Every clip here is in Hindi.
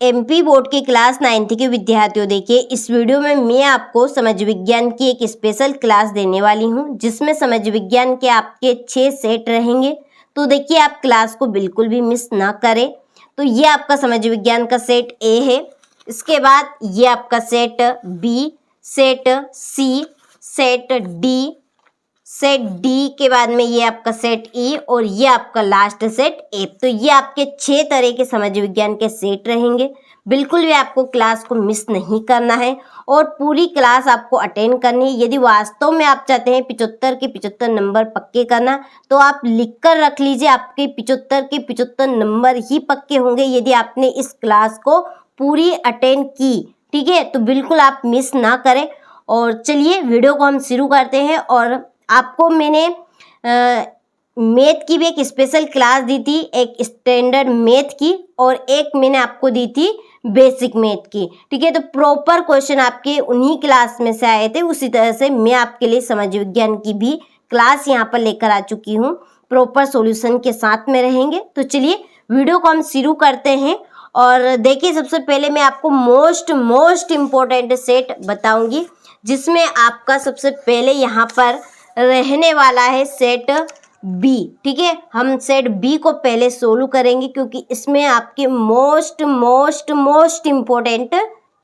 एमपी बोर्ड के क्लास 9th के विद्यार्थियों, देखिए इस वीडियो में मैं आपको समाज विज्ञान की एक स्पेशल क्लास देने वाली हूं, जिसमें समाज विज्ञान के आपके 6 सेट रहेंगे। तो देखिए आप क्लास को बिल्कुल भी मिस ना करें। तो ये आपका समाज विज्ञान का सेट ए है। इसके बाद ये आपका सेट बी, सेट सी, सेट डी, सेट डी के बाद में ये आपका सेट ई और ये आपका लास्ट सेट एफ। तो ये आपके 6 तरह के समाज विज्ञान के सेट रहेंगे। बिल्कुल भी आपको क्लास को मिस नहीं करना है और पूरी क्लास आपको अटेंड करनी है। यदि वास्तव में आप चाहते हैं 75 के 75 नंबर पक्के करना, तो आप लिख कर रख लीजिए, आपके 75 के 75 नंबर ही पक्के होंगे यदि आपने इस क्लास को पूरी अटेंड की। ठीक है, तो बिल्कुल आप मिस ना करें। और चलिए वीडियो को हम शुरू करते हैं। और आपको मैंने मैथ की भी एक स्पेशल क्लास दी थी, एक स्टैंडर्ड मैथ की और एक मैंने आपको दी थी बेसिक मैथ की। ठीक है, तो प्रॉपर क्वेश्चन आपके उन्हीं क्लास में से आए थे। उसी तरह से मैं आपके लिए समाज विज्ञान की भी क्लास यहाँ पर लेकर आ चुकी हूँ, प्रॉपर सॉल्यूशन के साथ में रहेंगे। तो चलिए वीडियो को हम शुरू करते हैं। और देखिए सबसे पहले मैं आपको मोस्ट इम्पोर्टेंट सेट बताऊंगी, जिसमें आपका सबसे पहले यहाँ पर रहने वाला है सेट बी। ठीक है, हम सेट बी को पहले सोल्व करेंगे क्योंकि इसमें आपके मोस्ट इम्पोर्टेंट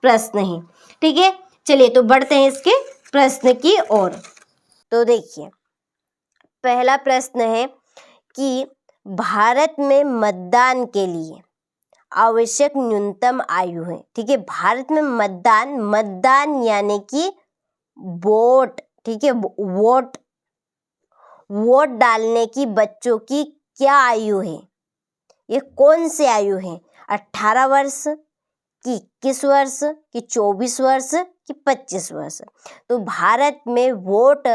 प्रश्न है। ठीक है, चलिए तो बढ़ते हैं इसके प्रश्न की ओर। तो देखिए पहला प्रश्न है कि भारत में मतदान के लिए आवश्यक न्यूनतम आयु है। ठीक है, भारत में मतदान यानी कि वोट। ठीक है, वोट डालने की बच्चों की क्या आयु है? ये कौन सी आयु है? 18 वर्ष कि 21 वर्ष कि 24 वर्ष कि 25 वर्ष? तो भारत में वोट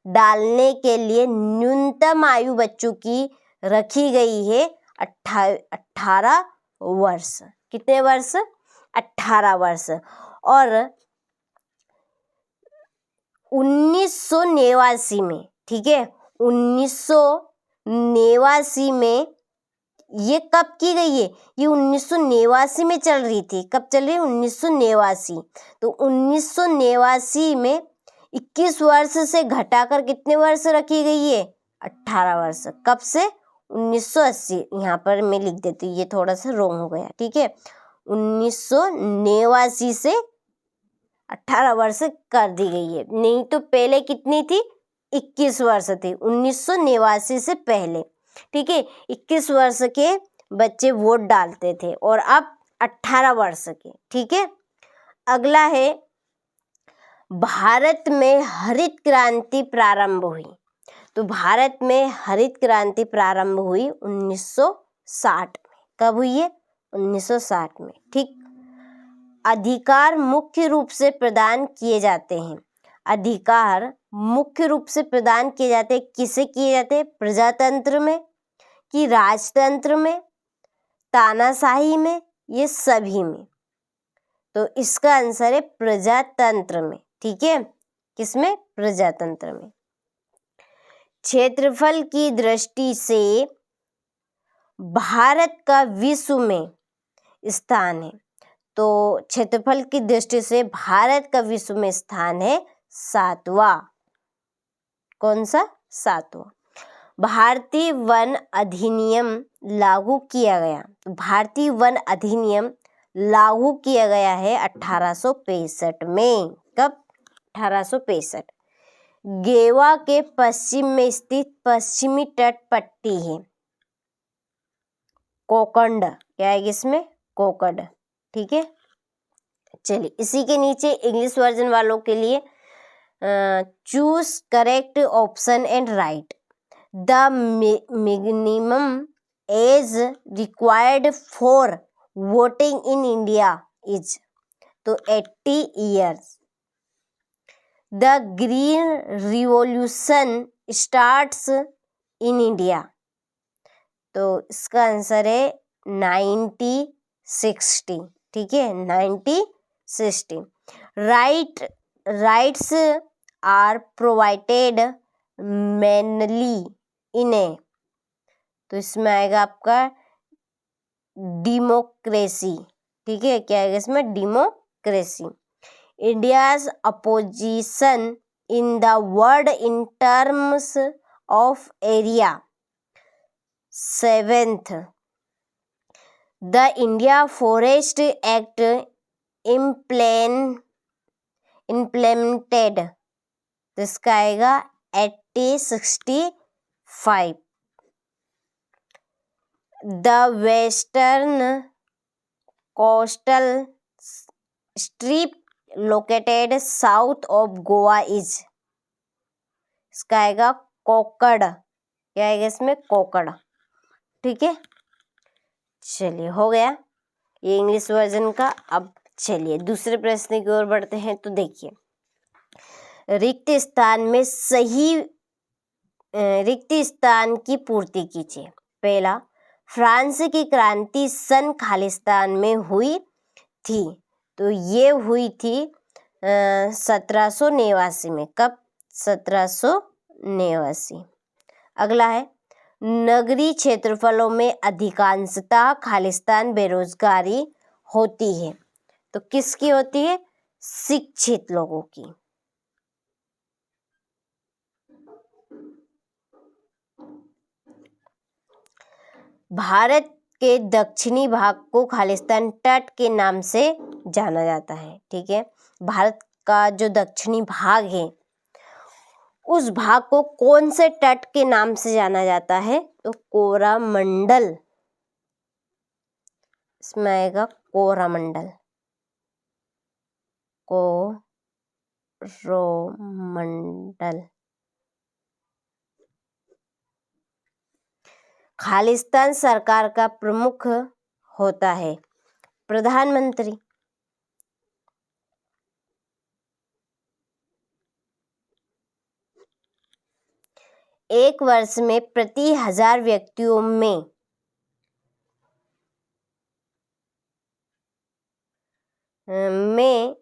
डालने के लिए न्यूनतम आयु बच्चों की रखी गई है 18 वर्ष। कितने वर्ष? 18 वर्ष। और 1989 में, ठीक है, 1989 में ये कब की गई है? ये 1989 में चल रही थी। कब चल रही है? 1989। तो 1989 में 21 वर्ष से घटाकर कितने वर्ष रखी गई है? 18 वर्ष। कब से? 1980। यहाँ पर मैं लिख देती हूँ, ये थोड़ा सा रॉन्ग हो गया। ठीक है, 1989 से 18 वर्ष कर दी गई है। नहीं तो पहले कितनी थी? 21 वर्ष थी 1989 से पहले। ठीक है, 21 वर्ष के बच्चे वोट डालते थे और अब 18 वर्ष के। ठीक है, अगला है भारत में हरित क्रांति प्रारंभ हुई। तो भारत में हरित क्रांति प्रारंभ हुई 1960 में। कब हुई है? 1960 में। ठीक, अधिकार मुख्य रूप से प्रदान किए जाते हैं। अधिकार मुख्य रूप से प्रदान किए जाते हैं। किसे किए जाते हैं? प्रजातंत्र में कि राजतंत्र में, तानाशाही में, ये सभी में? तो इसका आंसर है प्रजातंत्र में। ठीक है, किसमें? प्रजातंत्र में। क्षेत्रफल की दृष्टि से भारत का विश्व में स्थान है। तो क्षेत्रफल की दृष्टि से भारत का विश्व में स्थान है 7वां। कौन सा? 7वां। भारतीय वन अधिनियम लागू किया गया। भारतीय वन अधिनियम लागू किया गया है 1865 में। कब? 1865। गोवा के पश्चिम में स्थित पश्चिमी तट पट्टी है कोकण। क्या है इसमें? कोकण। ठीक है, चलिए इसी के नीचे इंग्लिश वर्जन वालों के लिए choose correct option and right. The minimum age required for voting in India is. तो 80 years. The green revolution starts in India. तो इसका आंसर है 1960। ठीक है, 1960। Rights are provided mainly in A. तो इसमें आएगा आपका डेमोक्रेसी। ठीक है, क्या है इसमें, democracy. India's opposition in the world in terms of area. 7th, the India forest act implemented, तो इसका आएगा 1865। The western coastal strip located south of Goa is, इसका आएगा कोकड़, क्या आएगा इसमें, कोकड़। ठीक है, चलिए हो गया ये इंग्लिश वर्जन का। अब चलिए दूसरे प्रश्न की ओर बढ़ते हैं। तो देखिए, रिक्त स्थान की पूर्ति कीजिए। पहला, फ्रांस की क्रांति सन खालिस्तान में हुई थी, तो ये हुई थी 1789 में। कब, 1789। अगला है, नगरीय क्षेत्रफलों में अधिकांशतः खालिस्तान बेरोजगारी होती है, तो किसकी होती है, शिक्षित लोगों की। भारत के दक्षिणी भाग को खालिस्तान तट के नाम से जाना जाता है। ठीक है, भारत का जो दक्षिणी भाग है उस भाग को कौन से तट के नाम से जाना जाता है, तो कोरामंडल, इसमें आएगा कोरामंडल, कोरोमंडल। खालिस्तान सरकार का प्रमुख होता है प्रधानमंत्री। एक वर्ष में प्रति 1000 व्यक्तियों में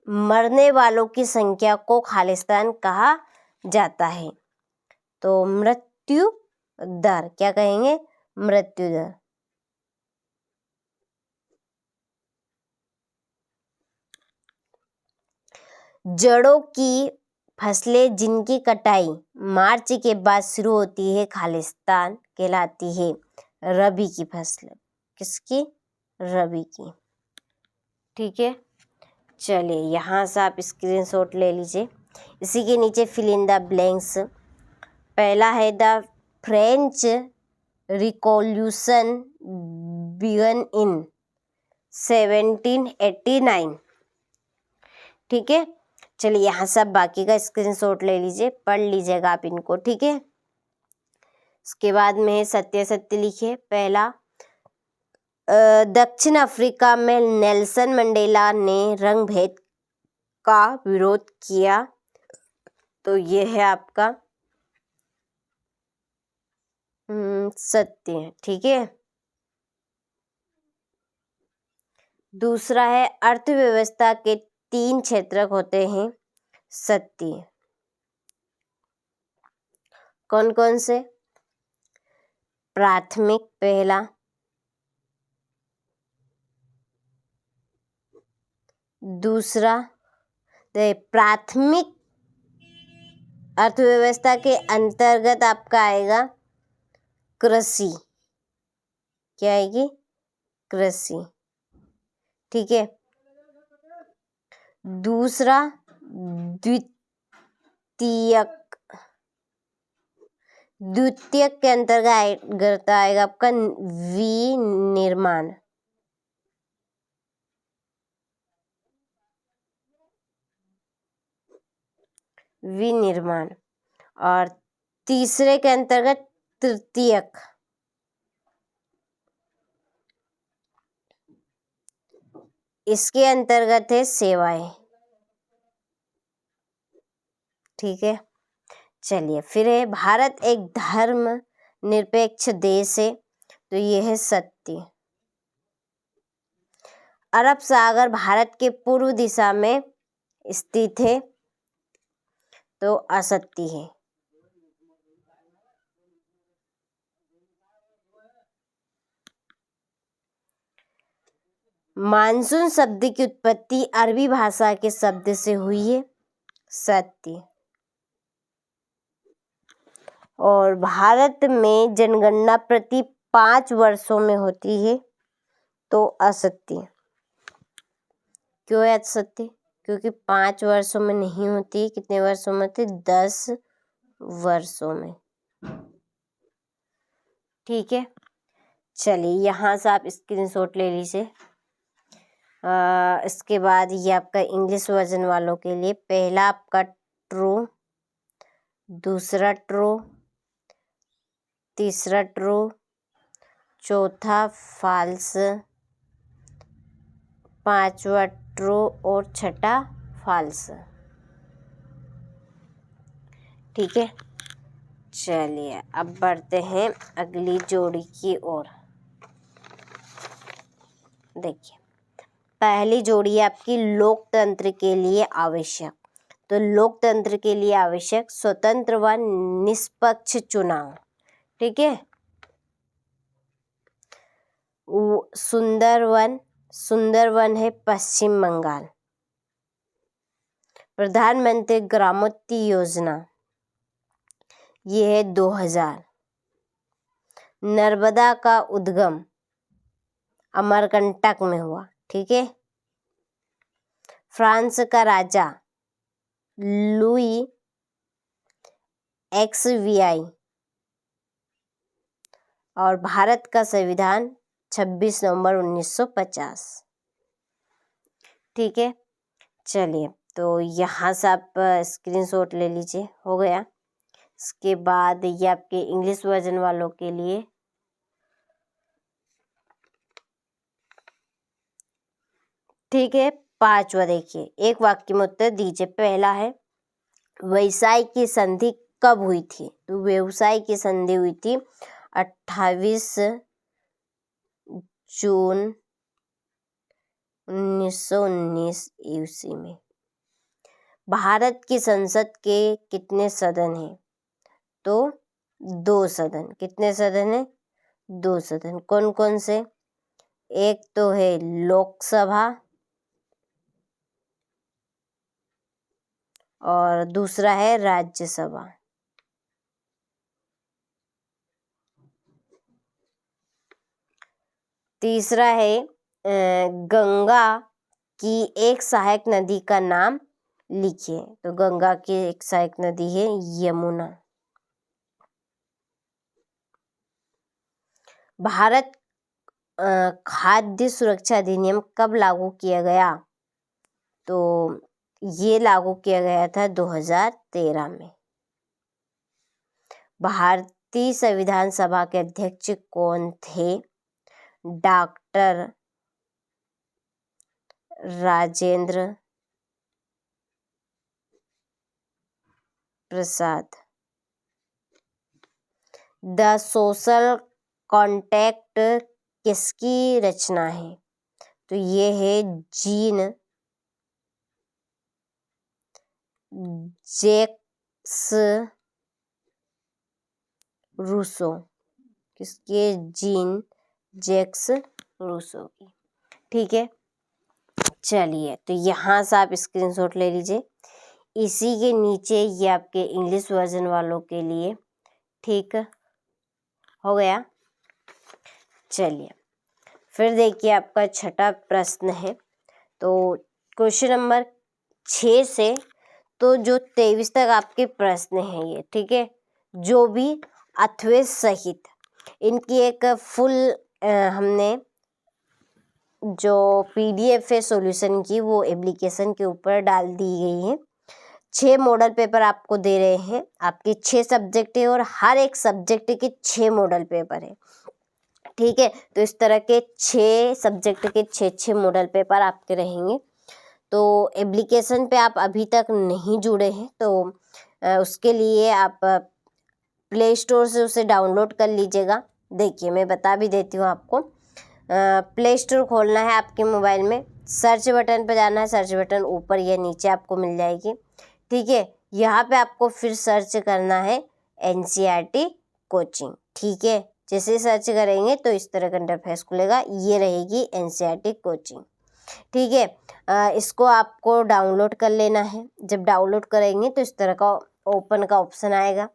मरने वालों की संख्या को खालिस्तान कहा जाता है, तो मृत्यु दर, क्या कहेंगे, मृत्यु दर। जड़ों की फसलें जिनकी कटाई मार्च के बाद शुरू होती है खालिस्तान कहलाती है रबी की फसल। किसकी, रबी की। ठीक है, चलिए यहाँ से आप स्क्रीनशॉट ले लीजिए। इसी के नीचे फिल इन द ब्लैंक्स। पहला है, द फ्रेंच रिवॉल्यूशन बिगन इन 1789। ठीक है, चलिए यहाँ सब बाकी का स्क्रीनशॉट ले लीजिए, पढ़ लीजिएगा आप इनको। ठीक है, इसके बाद में सत्य सत्य लिखिए। पहला, दक्षिण अफ्रीका में नेल्सन मंडेला ने रंग भेद का विरोध किया, तो ये है आपका सत्य। ठीक है, दूसरा है, अर्थव्यवस्था के 3 क्षेत्र होते हैं, सत्य। कौन कौन से, प्राथमिक पहला, दूसरा, प्राथमिक अर्थव्यवस्था के अंतर्गत आपका आएगा कृषि, क्या आएगी, कृषि। ठीक है, दूसरा द्वितीयक के अंतर्गत आएगा आपका विनिर्माण। विनिर्माण। और तीसरे के अंतर्गत तृतीयक, इसके अंतर्गत है सेवाएं। ठीक है, चलिए फिर है, भारत एक धर्म निरपेक्ष देश है, तो ये है सत्य। अरब सागर भारत के पूर्व दिशा में स्थित है, तो असत्य है। मानसून शब्द की उत्पत्ति अरबी भाषा के शब्द से हुई है, सत्य। और भारत में जनगणना प्रति 5 वर्षों में होती है, तो असत्य। क्यों है असत्य? क्योंकि 5 वर्षों में नहीं होती। कितने वर्षों में होती? 10 वर्षों में। ठीक है, चलिए यहाँ से आप स्क्रीनशॉट ले लीजिए। इसके बाद ये आपका इंग्लिश वर्जन वालों के लिए, पहला आपका ट्रू, दूसरा ट्रू, तीसरा ट्रू, चौथा फॉल्स, पांचवा ट्रू और छठा फॉल्स। ठीक है, चलिए अब बढ़ते हैं अगली जोड़ी की ओर। देखिए, पहली जोड़ी है आपकी लोकतंत्र के लिए आवश्यक। तो लोकतंत्र के लिए आवश्यक स्वतंत्र व निष्पक्ष चुनाव। ठीक है, सुंदरवन है पश्चिम बंगाल। प्रधानमंत्री ग्रामोन्नति योजना, ये है 2000। नर्मदा का उद्गम अमरकंटक में हुआ। ठीक है, फ्रांस का राजा लुई XVI और भारत का संविधान 26 नवंबर 1950। ठीक है, चलिए तो यहाँ से आप स्क्रीनशॉट ले लीजिए, हो गया। इसके बाद ये आपके इंग्लिश वर्जन वालों के लिए, ठीक है, पांचवा देखिए, एक वाक्य में उत्तर दीजिए। पहला है व्यवसाय की संधि कब हुई थी? तो व्यवसाय की संधि हुई थी 28 जून 1919 ईस्वी में। भारत की संसद के कितने सदन हैं? तो 2 सदन। कितने सदन हैं? 2 सदन। कौन कौन से? एक तो है लोकसभा और दूसरा है राज्यसभा। तीसरा है गंगा की एक सहायक नदी का नाम लिखिए। तो गंगा की एक सहायक नदी है यमुना। भारत खाद्य सुरक्षा अधिनियम कब लागू किया गया? तो ये लागू किया गया था 2013 में। भारतीय संविधान सभा के अध्यक्ष कौन थे? Doctor Rajendra Prasad. The social contract किसकी रचना है? तो ये है जीन जैक्स रूसो। किसके? जीन जैक्स रूसो की। ठीक है, चलिए तो यहाँ से आप स्क्रीनशॉट ले लीजिए। इसी के नीचे ये आपके इंग्लिश वर्जन वालों के लिए, ठीक हो गया। चलिए फिर देखिए, आपका छठा प्रश्न है। तो क्वेश्चन नंबर 6 से तो जो 23 तक आपके प्रश्न हैं ये, ठीक है, जो भी अथवे सहित इनकी एक फुल हमने जो PDF है सॉल्यूशन की, वो एप्लीकेशन के ऊपर डाल दी गई है। 6 मॉडल पेपर आपको दे रहे हैं। आपके 6 सब्जेक्ट है और हर एक सब्जेक्ट के 6 मॉडल पेपर है। ठीक है, तो इस तरह के 6 सब्जेक्ट के 6 मॉडल पेपर आपके रहेंगे। तो एप्लीकेशन पे आप अभी तक नहीं जुड़े हैं तो उसके लिए आप प्ले स्टोर से उसे डाउनलोड कर लीजिएगा। देखिए मैं बता भी देती हूँ आपको। प्ले स्टोर खोलना है आपके मोबाइल में, सर्च बटन पर जाना है, सर्च बटन ऊपर या नीचे आपको मिल जाएगी। ठीक है, यहाँ पे आपको फिर सर्च करना है NCERT कोचिंग। ठीक है, जैसे सर्च करेंगे तो इस तरह का इंटरफेस खुलेगा। ये रहेगी एनसीईआरटी कोचिंग, ठीक है। इसको आपको डाउनलोड कर लेना है। जब डाउनलोड करेंगे तो इस तरह का ओपन का ऑप्शन आएगा।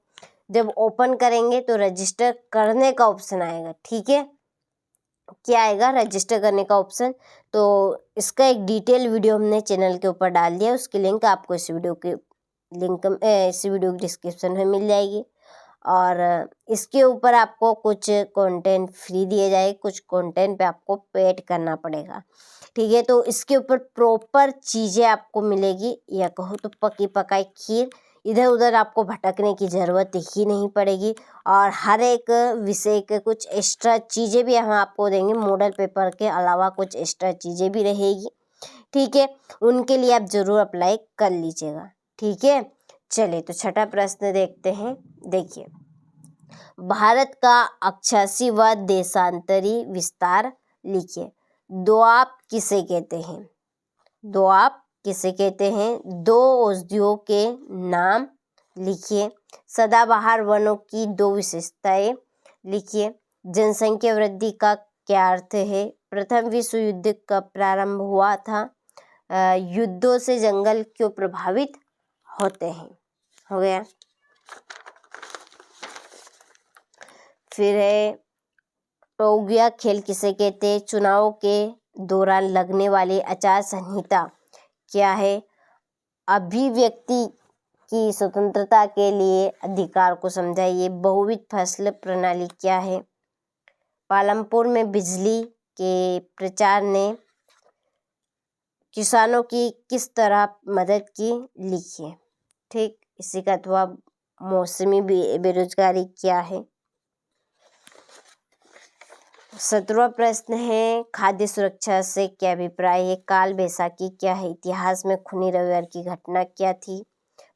जब ओपन करेंगे तो रजिस्टर करने का ऑप्शन आएगा, ठीक है। क्या आएगा? रजिस्टर करने का ऑप्शन। तो इसका एक डिटेल वीडियो हमने चैनल के ऊपर डाल दिया, उसकी लिंक आपको इस वीडियो की डिस्क्रिप्शन में मिल जाएगी। और इसके ऊपर आपको कुछ कंटेंट फ्री दिए जाए, कुछ कंटेंट पे आपको पेड करना पड़ेगा, ठीक है। तो इसके ऊपर प्रॉपर चीज़ें आपको मिलेगी, या कहो तो पकी पकाई खीर। इधर उधर आपको भटकने की ज़रूरत ही नहीं पड़ेगी। और हर एक विषय के कुछ एक्स्ट्रा चीज़ें भी हम आपको देंगे, मॉडल पेपर के अलावा कुछ एक्स्ट्रा चीज़ें भी रहेगी, ठीक है। उनके लिए आप ज़रूर अप्लाई कर लीजिएगा, ठीक है। चलिए तो छठा प्रश्न देखते हैं। देखिए, भारत का अक्षांशीय व देशांतरी विस्तार लिखिए। दोआब किसे कहते हैं? दोआब किसे कहते हैं? दो औषधियों के नाम लिखिए। सदाबहार वनों की दो विशेषताएं लिखिए। जनसंख्या वृद्धि का क्या अर्थ है? प्रथम विश्व युद्ध कब प्रारंभ हुआ था? युद्धों से जंगल क्यों प्रभावित होते हैं? हो गया। फिर है, टोगिया खेल किसे कहते हैं? चुनाव के दौरान लगने वाली आचार संहिता क्या है? अभिव्यक्ति की स्वतंत्रता के लिए अधिकार को समझाइए। बहुविध फसल प्रणाली क्या है? पालमपुर में बिजली के प्रचार ने किसानों की किस तरह मदद की? लिखिए, ठीक। इसी का अथवा मौसमी बेरोजगारी क्या है? 17वां प्रश्न है, खाद्य सुरक्षा से क्या अभिप्राय है? काल बैसाखी क्या है? इतिहास में खूनी रविवार की घटना क्या थी?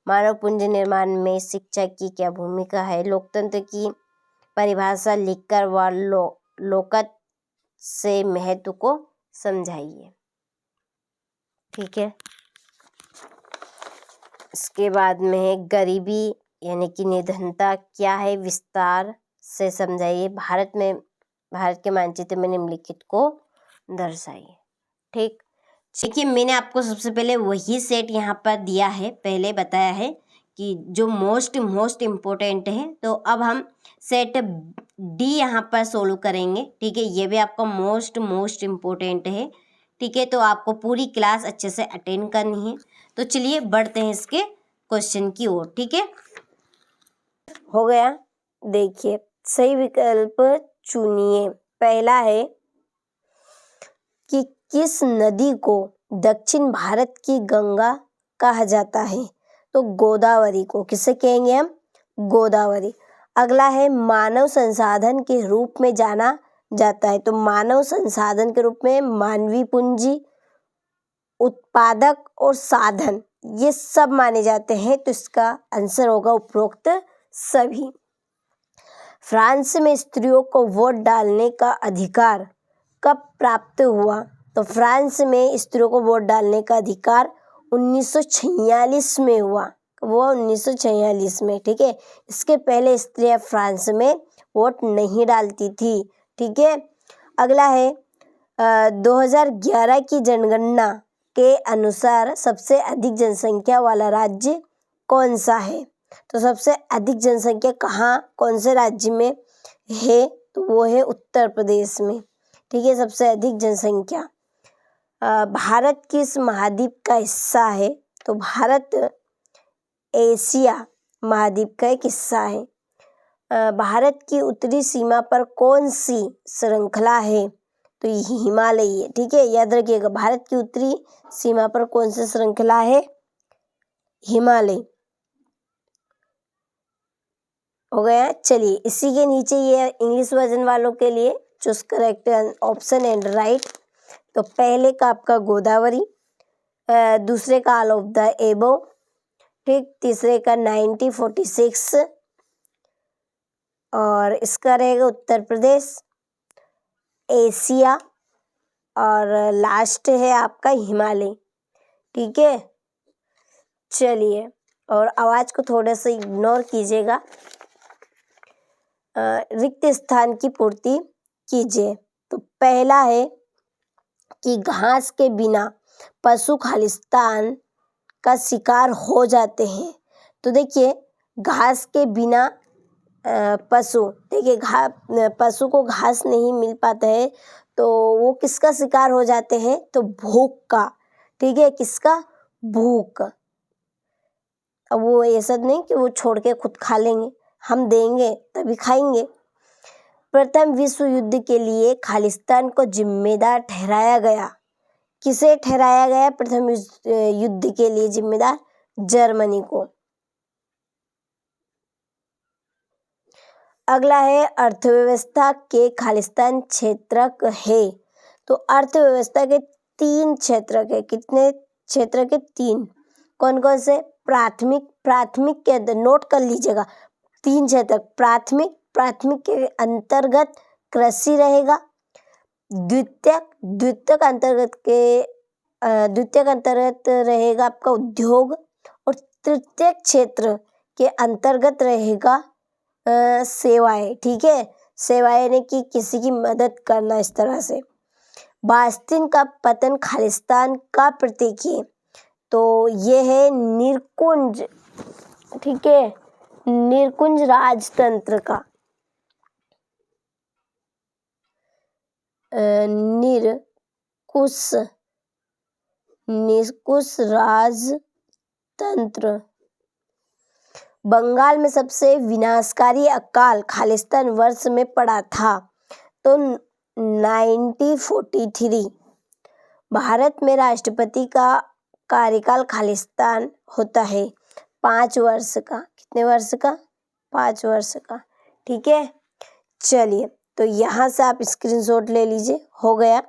मानव पूंजी निर्माण में शिक्षा की क्या भूमिका है? लोकतंत्र की परिभाषा लिखकर व लोकत से महत्व को समझाइए, ठीक है। इसके बाद में है, गरीबी यानी कि निर्धनता क्या है? विस्तार से समझाइए। भारत के मानचित्र में निम्नलिखित को दर्शाइए, ठीक। देखिए, मैंने आपको सबसे पहले वही सेट यहाँ पर दिया है, पहले बताया है कि जो मोस्ट इम्पोर्टेंट है। तो अब हम सेट डी यहाँ पर सोल्व करेंगे, ठीक है। ये भी आपका मोस्ट इम्पोर्टेंट है, ठीक है। तो आपको पूरी क्लास अच्छे से अटेंड करनी है। तो चलिए बढ़ते हैं इसके क्वेश्चन की ओर, ठीक है। हो गया। देखिए, सही विकल्प चुनिए। पहला है कि किस नदी को दक्षिण भारत की गंगा कहा जाता है? तो गोदावरी को। किसे कहेंगे हम? गोदावरी। अगला है, मानव संसाधन के रूप में जाना जाता है। तो मानव संसाधन के रूप में मानवीय पूंजी, उत्पादक और साधन, ये सब माने जाते हैं। तो इसका आंसर होगा उपरोक्त सभी। फ्रांस में स्त्रियों को वोट डालने का अधिकार कब प्राप्त हुआ? तो फ्रांस में स्त्रियों को वोट डालने का अधिकार 1946 में हुआ। वो 1946 में, ठीक है। इसके पहले स्त्रियां फ्रांस में वोट नहीं डालती थी, ठीक है। अगला है, 2011 की जनगणना के अनुसार सबसे अधिक जनसंख्या वाला राज्य कौन सा है? तो सबसे अधिक जनसंख्या कौन से राज्य में है? तो वो है उत्तर प्रदेश में, ठीक है। सबसे अधिक जनसंख्या। भारत किस महाद्वीप का हिस्सा है? तो भारत एशिया महाद्वीप का एक हिस्सा है। भारत की उत्तरी सीमा पर कौन सी श्रृंखला है? तो ये हिमालय है, ठीक है। याद रखिएगा, भारत की उत्तरी सीमा पर कौन सी श्रृंखला है? हिमालय। हो गया। चलिए, इसी के नीचे ये इंग्लिश वर्जन वालों के लिए choose correct option and right. तो पहले का आपका गोदावरी, दूसरे का ऑल ऑफ द एबो, ठीक। तीसरे का 1946, और इसका रहेगा उत्तर प्रदेश, एशिया, और लास्ट है आपका हिमालय, ठीक है। चलिए, और आवाज को थोड़ा सा इग्नोर कीजिएगा। रिक्त स्थान की पूर्ति कीजिए। तो पहला है कि घास के बिना पशु खालिस्तान का शिकार हो जाते हैं। तो देखिए घास के बिना पशु, देखिए पशु को घास नहीं मिल पाता है तो वो किसका शिकार हो जाते हैं, तो भूख का। ठीक है, किसका, भूख। अब वो ऐसा नहीं कि वो छोड़ के खुद खा लेंगे, हम देंगे तभी खाएंगे। प्रथम विश्व युद्ध के लिए खालिस्तान को जिम्मेदार ठहराया गया। किसे ठहराया गया प्रथम युद्ध के लिए जिम्मेदार? जर्मनी को। अगला है अर्थव्यवस्था के खालिस्तान क्षेत्रक है। तो अर्थव्यवस्था के 3 क्षेत्रक है। कितने क्षेत्र के? 3। कौन कौन से? प्राथमिक के अंदर नोट कर लीजिएगा 3 क्षेत्र। प्राथमिक के अंतर्गत कृषि रहेगा। द्वितीयक अंतर्गत रहेगा आपका उद्योग। और तृतीयक क्षेत्र के अंतर्गत रहेगा सेवाएं। ठीक है, सेवाएं ने कि किसी की मदद करना, इस तरह से। बास्तीन का पतन खालिस्तान का प्रतीक है। तो ये है निरकुंज। ठीक है, निरकुंज राजतंत्र का, निरकुश राजतंत्र। बंगाल में सबसे विनाशकारी अकाल खालिस्तान वर्ष में पड़ा था, तो 1943। भारत में राष्ट्रपति का कार्यकाल खालिस्तान होता है 5 वर्ष का। कितने वर्ष का? 5 वर्ष का। ठीक है, चलिए तो यहाँ से आप स्क्रीनशॉट ले लीजिए, हो गया।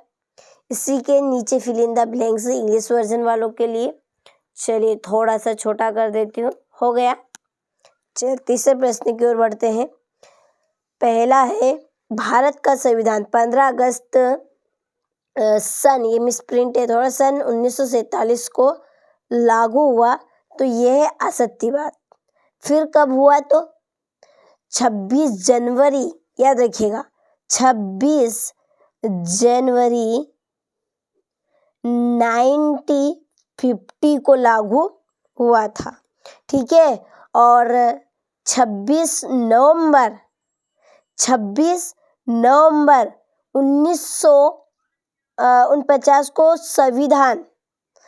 इसी के नीचे fill in the blanks English version वालों के लिए। चलिए थोड़ा सा छोटा कर देती हूँ, हो गया। तीसरे प्रश्न की ओर बढ़ते हैं। पहला है भारत का संविधान 15 अगस्त सन, ये मिसप्रिंट है थोड़ा, सन 1947 को लागू हुआ। तो यह है असत्यवाद। फिर कब हुआ? तो 26 जनवरी, याद रखिएगा 26 जनवरी 1950 को लागू हुआ था। ठीक है, और 26 नवंबर 1949 को संविधान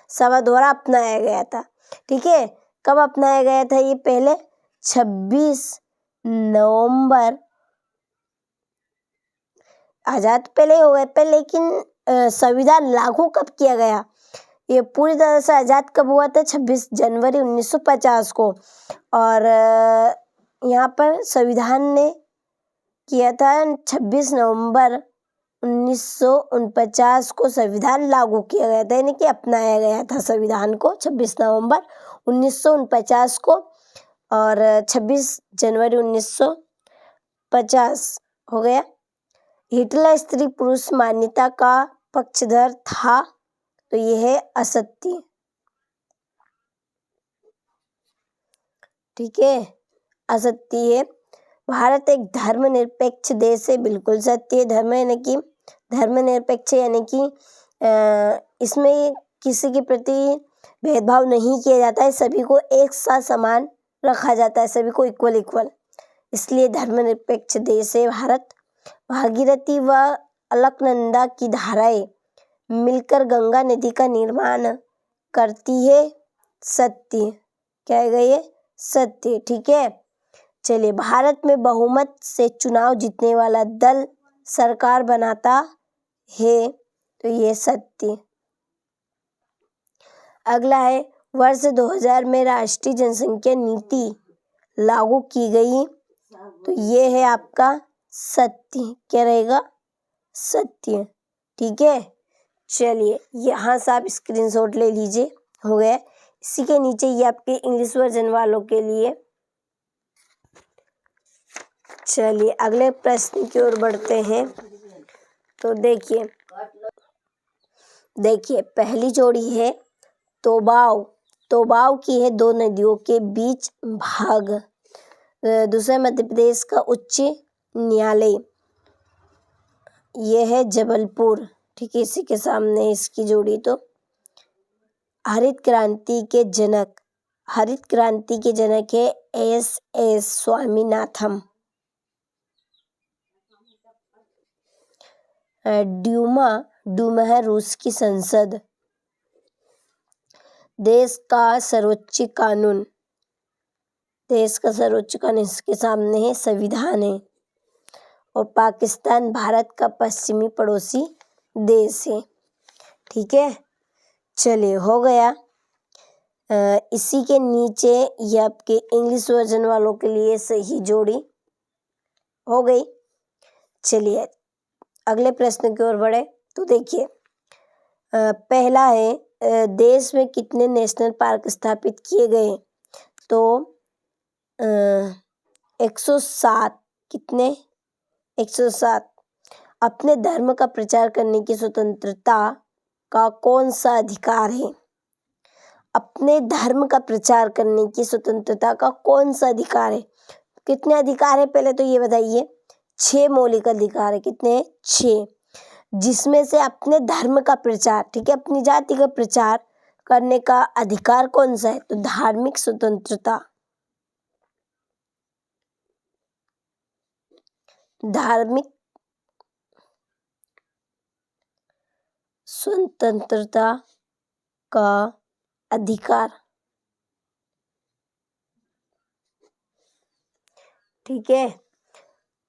सभा द्वारा अपनाया गया था। ठीक है, कब अपनाया गया था ये? पहले 26 नवंबर। आजाद पहले हो गए पे, लेकिन संविधान लागू कब किया गया? ये पूरी तरह से आजाद कब हुआ था? 26 जनवरी 1950 को। और यहाँ पर संविधान ने किया था 26 नवंबर 1949 को संविधान लागू किया गया था, यानी कि अपनाया गया था संविधान को 26 नवंबर 1949 को। और 26 जनवरी 1950 हो गया। हिटलर स्त्री पुरुष मान्यता का पक्षधर था, तो यह है असत्य। ठीक है, असत्य है। भारत एक धर्मनिरपेक्ष देश है, बिल्कुल सत्य है। धर्मनिरपेक्ष यानी कि इसमें किसी के प्रति भेदभाव नहीं किया जाता है, सभी को एक साथ समान रखा जाता है, सभी को इक्वल, इसलिए धर्मनिरपेक्ष देश है भारत। भागीरथी व अलकनंदा की धाराएं मिलकर गंगा नदी का निर्माण करती है, सत्य। क्या है ये? सत्य। ठीक है, चलिए भारत में बहुमत से चुनाव जीतने वाला दल सरकार बनाता है, तो ये सत्य। अगला है वर्ष 2000 में राष्ट्रीय जनसंख्या नीति लागू की गई, तो ये है आपका सत्य। क्या रहेगा? सत्य। ठीक है, चलिए यहाँ से आप स्क्रीनशॉट ले लीजिए, हो गया। इसी के नीचे ये आपके इंग्लिश वर्जन वालों के लिए। चलिए अगले प्रश्न की ओर बढ़ते हैं। तो देखिए पहली जोड़ी है तोबाव की है 2 नदियों के बीच भाग। दूसरा मध्य प्रदेश का उच्च न्यायालय, ये है जबलपुर, ठीक है, इसी के सामने इसकी जोड़ी। तो हरित क्रांति के जनक है एस स्वामीनाथन। डूमा है रूस की संसद। देश का सर्वोच्च कानून इसके सामने है संविधान है। और पाकिस्तान भारत का पश्चिमी पड़ोसी देश है, ठीक है। चलिए, हो गया। इसी के नीचे ये आपके इंग्लिश वर्जन वालों के लिए सही जोड़ी हो गई। चलिए अगले प्रश्न की ओर बढ़े। तो देखिए, पहला है, देश में कितने नेशनल पार्क स्थापित किए गए? तो 107। कितने? 107। अपने धर्म का प्रचार करने की स्वतंत्रता का कौन सा अधिकार है? अपने धर्म का प्रचार करने की स्वतंत्रता का कौन सा अधिकार है? कितने अधिकार है पहले तो ये बताइए। 6 मौलिक अधिकार है। कितने? 6। जिसमें से अपने धर्म का प्रचार, ठीक है, अपनी जाति का प्रचार करने का अधिकार कौन सा है? तो धार्मिक स्वतंत्रता। धार्मिक स्वतंत्रता का अधिकार, ठीक है।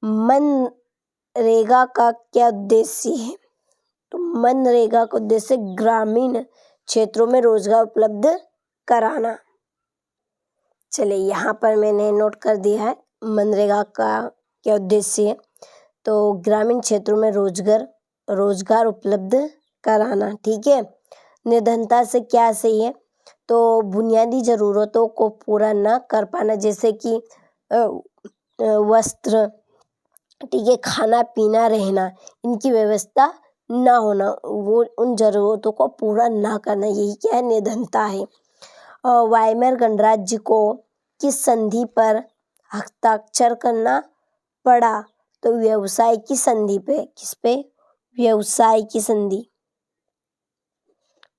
मनरेगा का क्या उद्देश्य है? तो मनरेगा का उद्देश्य ग्रामीण क्षेत्रों में रोजगार उपलब्ध कराना। चलिए, यहाँ पर मैंने नोट कर दिया है मनरेगा का क्या उद्देश्य है। तो ग्रामीण क्षेत्रों में रोजगार उपलब्ध कराना, ठीक है। निर्धनता से क्या सही है? तो बुनियादी जरूरतों को पूरा न कर पाना, जैसे कि वस्त्र, ठीक है, खाना पीना रहना, इनकी व्यवस्था ना होना, वो उन जरूरतों को पूरा ना करना, यही क्या है? निर्धनता है। वाइमर गणराज्य को किस संधि पर हस्ताक्षर करना पड़ा? तो व्यवसाय की संधि पे। किस पे? व्यवसाय की संधि।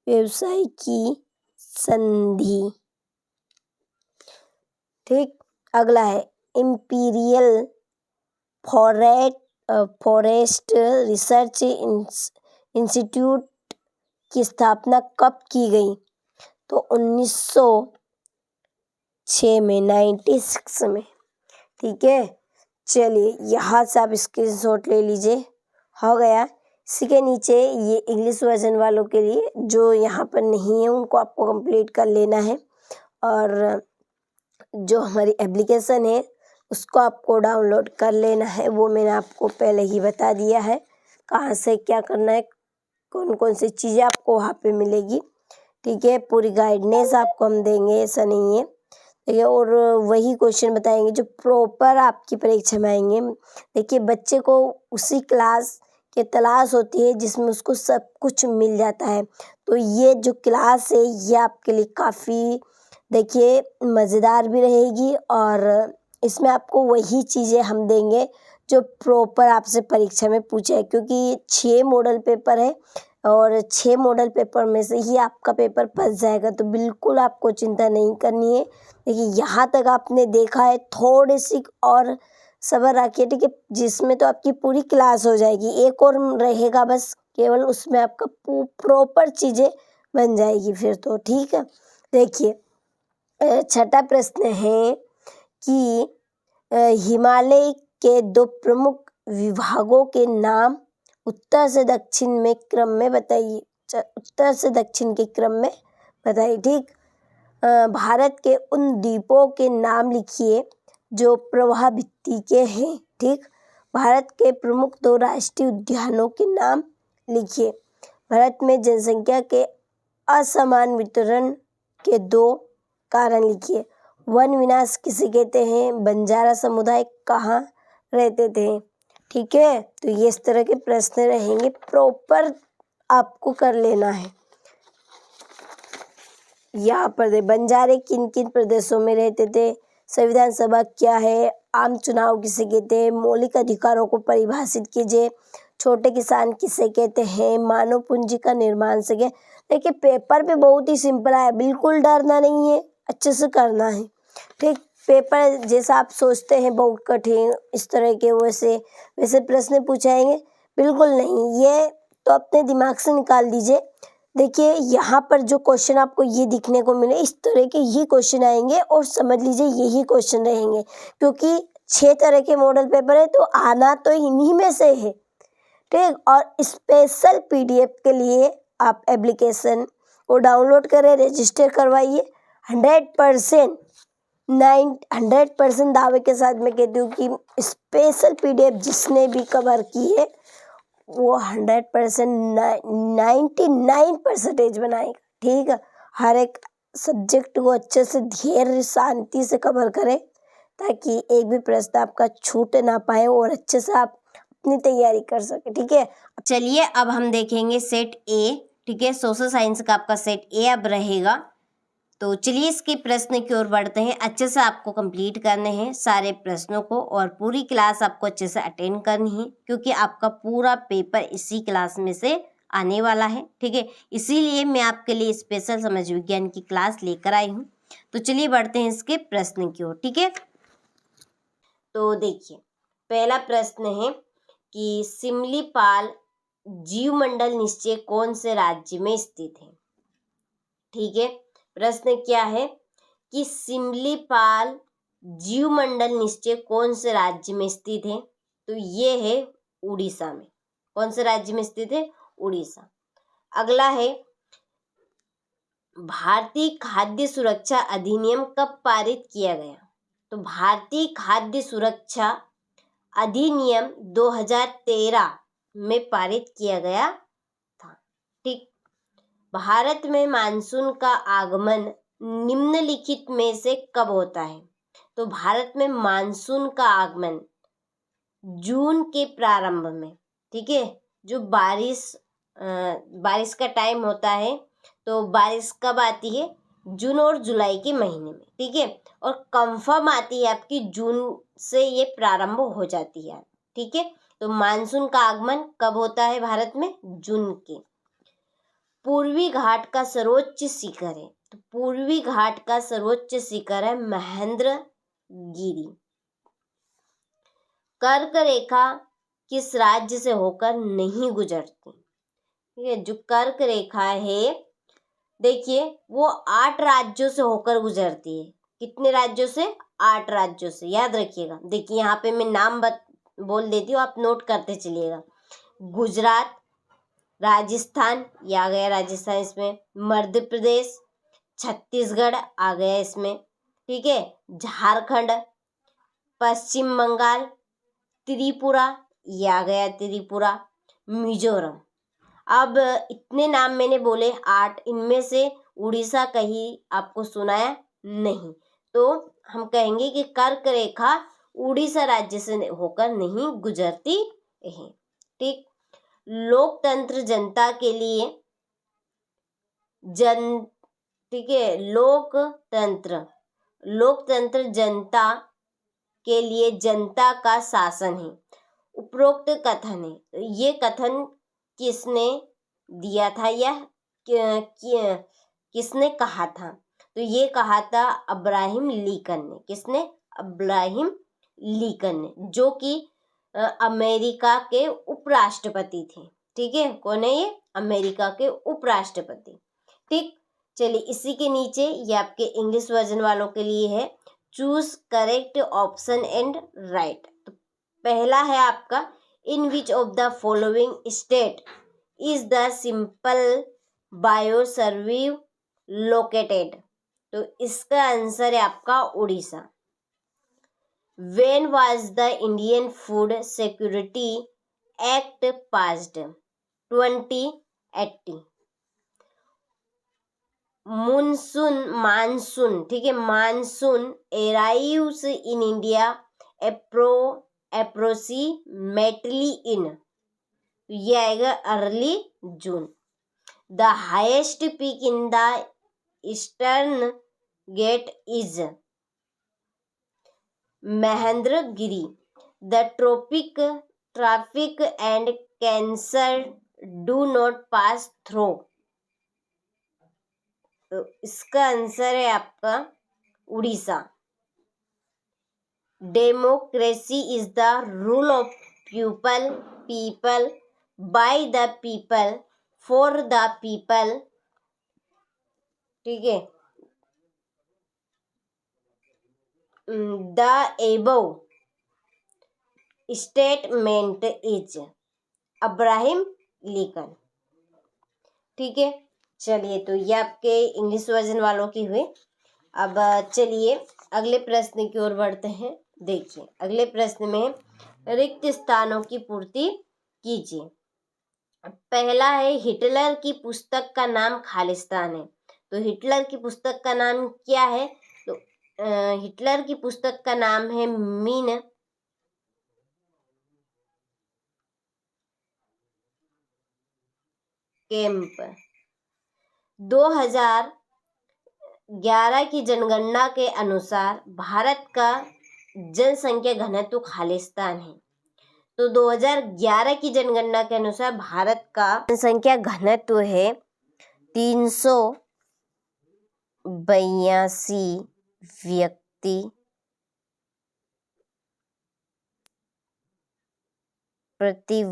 व्यवसाय की संधि, ठीक। अगला है, इंपीरियल फॉरेस्ट रिसर्च इंस्टीट्यूट की स्थापना कब की गई? तो 1906 में, 96 में, ठीक है। चलिए, यहाँ से आप स्क्रीनशॉट ले लीजिए। हो गया। इसी के नीचे ये इंग्लिश वर्जन वालों के लिए, जो यहाँ पर नहीं है उनको आपको कंप्लीट कर लेना है। और जो हमारी एप्लीकेशन है उसको आपको डाउनलोड कर लेना है। वो मैंने आपको पहले ही बता दिया है कहाँ से क्या करना है, कौन कौन सी चीज़ें आपको वहाँ पे मिलेगी, ठीक है। पूरी गाइडेंस आपको हम देंगे, ऐसा नहीं है, ठीक है। और वही क्वेश्चन बताएंगे जो प्रॉपर आपकी परीक्षा में आएंगे। देखिए, बच्चे को उसी क्लास की तलाश होती है जिसमें उसको सब कुछ मिल जाता है। तो ये जो क्लास है ये आपके लिए काफ़ी, देखिए, मज़ेदार भी रहेगी। और इसमें आपको वही चीज़ें हम देंगे जो प्रॉपर आपसे परीक्षा में पूछा है, क्योंकि 6 मॉडल पेपर है और 6 मॉडल पेपर में से ही आपका पेपर फंस जाएगा। तो बिल्कुल आपको चिंता नहीं करनी है। देखिए, यहाँ तक आपने देखा है, थोड़ी सी और सब्र रखिए, ठीक है, जिसमें तो आपकी पूरी क्लास हो जाएगी। एक और रहेगा बस, केवल उसमें आपका प्रॉपर चीज़ें बन जाएगी फिर तो, ठीक है। देखिए, छठा प्रश्न है कि हिमालय के 2 प्रमुख विभागों के नाम उत्तर से दक्षिण में क्रम में बताइए। उत्तर से दक्षिण के क्रम में बताइए, ठीक। भारत के उन द्वीपों के नाम लिखिए जो प्रवाह भित्ति के हैं, ठीक। भारत के प्रमुख 2 राष्ट्रीय उद्यानों के नाम लिखिए। भारत में जनसंख्या के असमान वितरण के 2 कारण लिखिए। वन विनाश किसे कहते हैं? बंजारा समुदाय कहाँ रहते थे, ठीक है। तो ये इस तरह के प्रश्न रहेंगे, प्रॉपर आपको कर लेना है। यहाँ पर बंजारे किन किन प्रदेशों में रहते थे? संविधान सभा क्या है, आम चुनाव किसे कहते हैं, मौलिक अधिकारों को परिभाषित कीजिए, छोटे किसान किसे कहते हैं, मानव पूंजी का निर्माण से क्या। देखिए पेपर भी बहुत ही सिंपल है, बिल्कुल डरना नहीं है, अच्छे से करना है। ठीक, पेपर जैसा आप सोचते हैं बहुत कठिन इस तरह के वैसे प्रश्न पूछाएंगे, बिल्कुल नहीं। ये तो अपने दिमाग से निकाल दीजिए। देखिए यहाँ पर जो क्वेश्चन आपको ये दिखने को मिले, इस तरह के ही क्वेश्चन आएंगे और समझ लीजिए यही क्वेश्चन रहेंगे, क्योंकि 6 तरह के मॉडल पेपर है तो आना तो इन्हीं में से है। ठीक, और स्पेशल PDF के लिए आप एप्लीकेशन को डाउनलोड करें, रजिस्टर करवाइए। 100% दावे के साथ मैं कहती हूँ कि स्पेशल PDF जिसने भी कवर की है वो 100% 99% बनाएगा। ठीक है, हर एक सब्जेक्ट को अच्छे से धैर्य शांति से कवर करें ताकि एक भी प्रश्न आपका छूट ना पाए और अच्छे से आप अपनी तैयारी कर सके। ठीक है, चलिए अब हम देखेंगे सेट ए। ठीक है, सोशल साइंस का आपका सेट ए अब रहेगा। तो चलिए इसके प्रश्न की ओर बढ़ते हैं। अच्छे से आपको कंप्लीट करने हैं सारे प्रश्नों को और पूरी क्लास आपको अच्छे से अटेंड करनी है, क्योंकि आपका पूरा पेपर इसी क्लास में से आने वाला है। ठीक है, इसीलिए मैं आपके लिए स्पेशल समाज विज्ञान की क्लास लेकर आई हूँ। तो चलिए बढ़ते हैं इसके प्रश्न की ओर। ठीक है, तो देखिए पहला प्रश्न है कि सिमलीपाल जीवमंडल निश्चय कौन से राज्य में स्थित है। ठीक है, प्रश्न क्या है कि सिमलीपाल जीवमंडल निश्चय कौन से राज्य में स्थित है। तो ये है उड़ीसा में। कौन से राज्य में स्थित है? उड़ीसा। अगला है भारतीय खाद्य सुरक्षा अधिनियम कब पारित किया गया। तो भारतीय खाद्य सुरक्षा अधिनियम 2013 में पारित किया गया था। ठीक, भारत में मानसून का आगमन निम्नलिखित में से कब होता है। तो भारत में मानसून का आगमन जून के प्रारंभ में। ठीक है, जो बारिश का टाइम होता है, तो बारिश कब आती है? जून और जुलाई के महीने में। ठीक है, और कंफर्म आती है आपकी जून से, ये प्रारंभ हो जाती है। ठीक है, तो मानसून का आगमन कब होता है भारत में? जून के। पूर्वी घाट का सर्वोच्च शिखर है। तो पूर्वी घाट का सर्वोच्च शिखर है महेंद्रगिरी। कर्क रेखा किस राज्य से होकर नहीं गुजरती। ठीक है, जो कर्क रेखा है देखिए वो 8 राज्यों से होकर गुजरती है। कितने राज्यों से? 8 राज्यों से, याद रखिएगा। देखिए यहाँ पे मैं नाम बोल देती हूँ, आप नोट करते चलिएगा। गुजरात, राजस्थान, ये आ गया राजस्थान इसमें, मध्य प्रदेश, छत्तीसगढ़ आ गया इसमें। ठीक है, झारखंड, पश्चिम बंगाल, त्रिपुरा, ये आ गया त्रिपुरा, मिजोरम। अब इतने नाम मैंने बोले 8, इनमें से उड़ीसा कहीं आपको सुनाया नहीं, तो हम कहेंगे कि कर्क रेखा उड़ीसा राज्य से होकर नहीं गुजरती है। ठीक, लोकतंत्र जनता के लिए ठीक है, लोकतंत्र जनता के लिए जनता का शासन है, उपरोक्त कथन है। तो ये कथन किसने दिया था या किसने कहा था? तो ये कहा था अब्राहम लिंकन ने। किसने? अब्राहम लिंकन ने, जो कि अमेरिका के उपराष्ट्रपति थे। ठीक है, कौन है ये? अमेरिका के उपराष्ट्रपति। ठीक, चलिए इसी के नीचे ये आपके इंग्लिश वर्जन वालों के लिए है, choose correct option and right. तो पहला है आपका, in which of the following state is the Simlipal biosphere located. तो इसका आंसर है आपका Orissa. When was the Indian food security act passed? 2080। Monsoon, ठीक है, monsoon arrives in India approximately in, ये आएगा early June. The highest peak in the eastern Ghat is? Mahendragiri, the tropic and cancer do not pass through. तो इसका आंसर है आपका Orissa. Democracy is the rule of people by the people for the people. ठीक है, the above statement is Abraham Lincoln. ठीक है, चलिए तो ये आपके इंग्लिश वर्जन वालों की हुई। अब चलिए अगले प्रश्न की ओर बढ़ते हैं। देखिए अगले प्रश्न में रिक्त स्थानों की पूर्ति कीजिए। पहला है हिटलर की पुस्तक का नाम खालिस्तान है। तो हिटलर की पुस्तक का नाम क्या है? तो हिटलर की पुस्तक का नाम है मीन कैंप। 2011 की जनगणना के अनुसार भारत का जनसंख्या घनत्व खालिस्तान है। तो 2011 की जनगणना के अनुसार भारत का जनसंख्या घनत्व है 382 व्यक्ति प्रति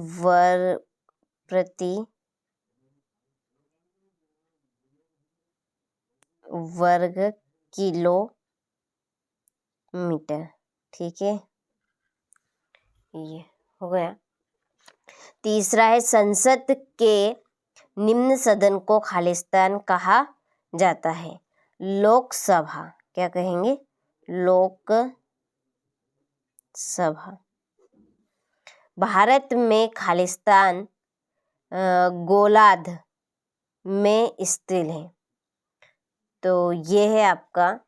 वर्ग किलोमीटर। ठीक है, ये हो गया। तीसरा है संसद के निम्न सदन को खालिस्तान कहा जाता है। लोकसभा, क्या कहेंगे? लोकसभा। भारत में खालिस्तान गोलार्ध में स्थित है। तो ये है आपका,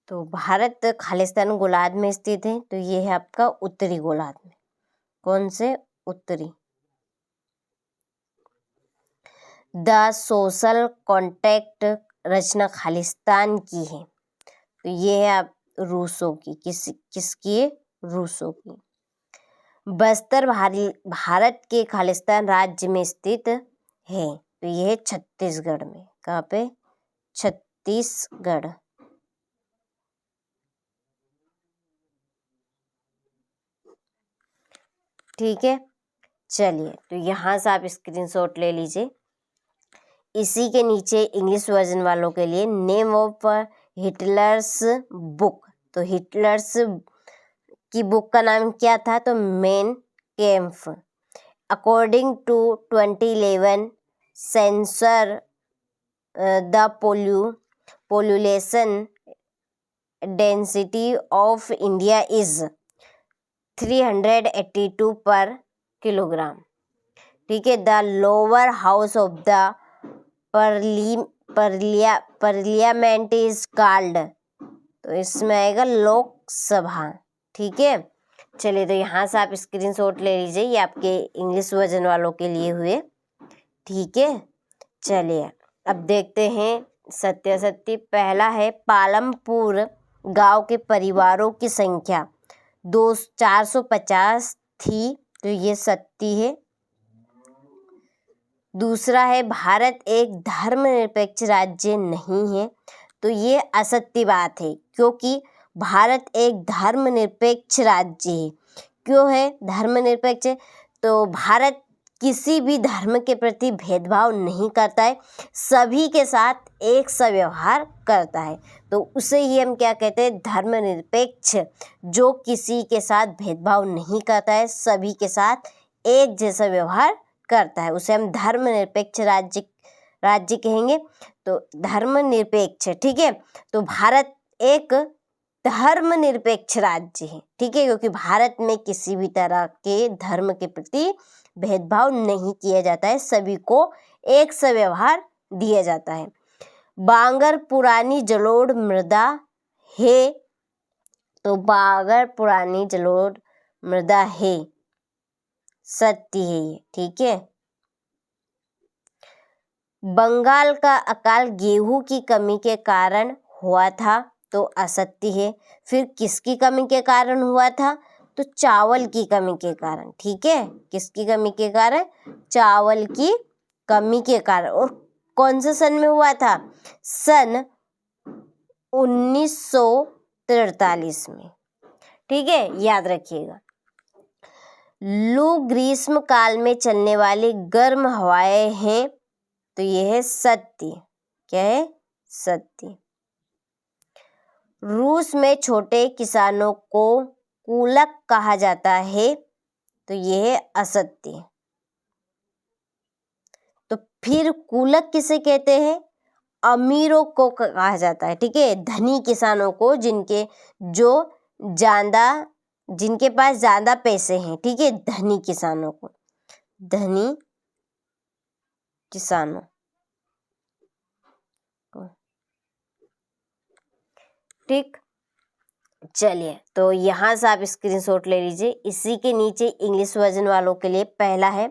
तो भारत खालिस्तान गोलार्ध में स्थित है। तो ये है आपका उत्तरी गोलार्ध में। कौन से? उत्तरी। द सोशल कॉन्ट्रैक्ट रचना खालिस्तान की है। तो ये है आप रूसों की। किसकी है? रूसों की। बस्तर भारत के खालिस्तान राज्य में स्थित है। तो ये है छत्तीसगढ़ में। कहाँ पे? छत्तीसगढ़। ठीक है, चलिए तो यहाँ से आप स्क्रीनशॉट ले लीजिए। इसी के नीचे इंग्लिश वर्जन वालों के लिए नेम ऑफ हिटलर्स बुक। तो हिटलर्स की बुक का नाम क्या था? तो Mein Kampf. According to 2011 census the population density of India is 382 per kilogram. ठीक है, the lower house of the parliament is called. तो इसमें आएगा लोकसभा। ठीक है, चलिए तो यहाँ से आप स्क्रीनशॉट ले लीजिए। ये आपके इंग्लिश वर्जन वालों के लिए हुए। ठीक है, चलिए अब देखते हैं सत्यासत्य। पहला है पालमपुर गांव के परिवारों की संख्या 450 थी। तो ये सत्य है। दूसरा है भारत एक धर्मनिरपेक्ष राज्य नहीं है। तो ये असत्य बात है, क्योंकि भारत एक धर्मनिरपेक्ष राज्य है। क्यों है धर्मनिरपेक्ष? तो भारत किसी भी धर्म के प्रति भेदभाव नहीं करता है, सभी के साथ एक सा व्यवहार करता है। तो उसे ही हम क्या कहते हैं? धर्मनिरपेक्ष। जो किसी के साथ भेदभाव नहीं करता है, सभी के साथ एक जैसा व्यवहार करता है, उसे हम धर्मनिरपेक्ष राज्य कहेंगे। तो धर्मनिरपेक्ष। ठीक है, तो भारत एक धर्मनिरपेक्ष राज्य है। ठीक है, क्योंकि भारत में किसी भी तरह के धर्म के प्रति भेदभाव नहीं किया जाता है, सभी को एक सा व्यवहार दिया जाता है। बांगर पुरानी जलोढ़ मृदा है। तो बांगर पुरानी जलोढ़ मृदा है, सत्य है ये। ठीक है, बंगाल का अकाल गेहूं की कमी के कारण हुआ था। तो असत्य है। फिर किसकी कमी के कारण हुआ था? तो चावल की कमी के कारण। ठीक है, किसकी कमी के कारण? चावल की कमी के कारण। और कौन से सन में हुआ था? सन 1943 में। ठीक है, याद रखिएगा। लू ग्रीष्म काल में चलने वाली गर्म हवाएं हैं, तो यह है सत्य। क्या है? सत्य। रूस में छोटे किसानों को कुलक कहा जाता है, तो यह है असत्य। तो फिर कुलक किसे कहते हैं? अमीरों को कहा जाता है। ठीक है, धनी किसानों को, जिनके पास ज्यादा पैसे हैं। ठीक है, धनी किसानों को, धनी किसानों को। ठीक, चलिए, तो यहाँ से आप स्क्रीनशॉट ले लीजिए। इसी के नीचे इंग्लिश वर्जन वालों के लिए पहला है,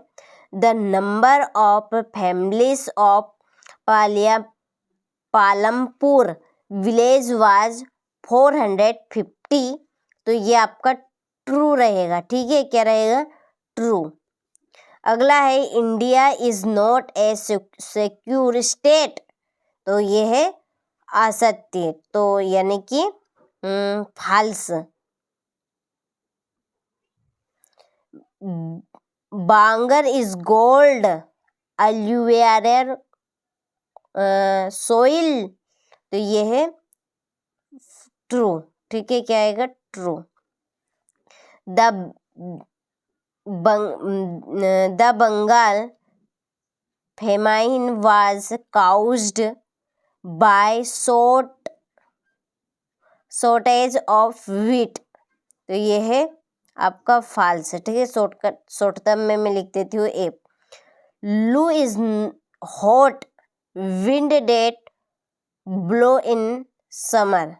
the number of families of Palampur village was 450। तो ये आपका ट्रू रहेगा। ठीक है, क्या रहेगा? ट्रू। अगला है, India is not a secure state. तो ये है असत्य, तो यानी कि false. Bangar is gold alluvial soil. तो ये है ट्रू। ठीक है, क्या आएगा? True. The Bengal famine was caused by shortage of wheat. तो ये है आपका फाल्स। ठीक है, शॉर्टकट में मैं लिख देती हूँ A. Loo is hot wind that blow in summer.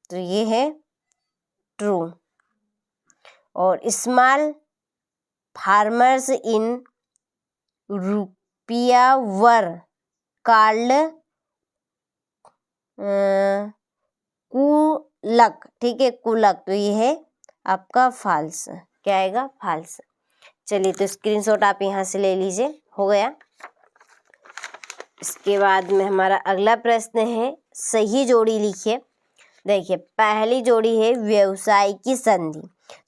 तो ये है ट्रू। और स्मॉल फार्मर्स इन रुपिया वर कॉल्ड कुलक। ठीक है, कुलक। तो ये है आपका फाल्स। क्या आएगा? फाल्स। चलिए, तो स्क्रीनशॉट आप यहाँ से ले लीजिए। हो गया। इसके बाद में हमारा अगला प्रश्न है, सही जोड़ी लिखिए। देखिए, पहली जोड़ी है व्यवसाय की संधि।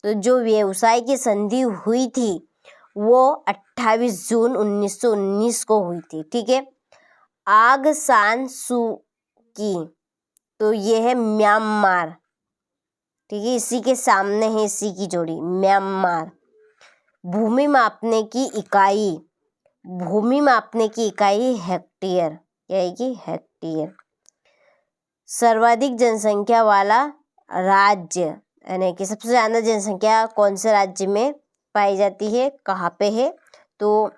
तो जो व्यवसाय की संधि हुई थी वो 28 जून 1919 को हुई थी। ठीक है, आग सान सू की। तो ये है म्यांमार। ठीक है, इसी के सामने है इसी की जोड़ी, म्यांमार। भूमि मापने की इकाई हेक्टेयर। क्या है कि हेक्टेयर। सर्वाधिक जनसंख्या वाला राज्य, यानी कि सबसे ज्यादा जनसंख्या कौन से राज्य में पाई जाती है, कहाँ पे है? तो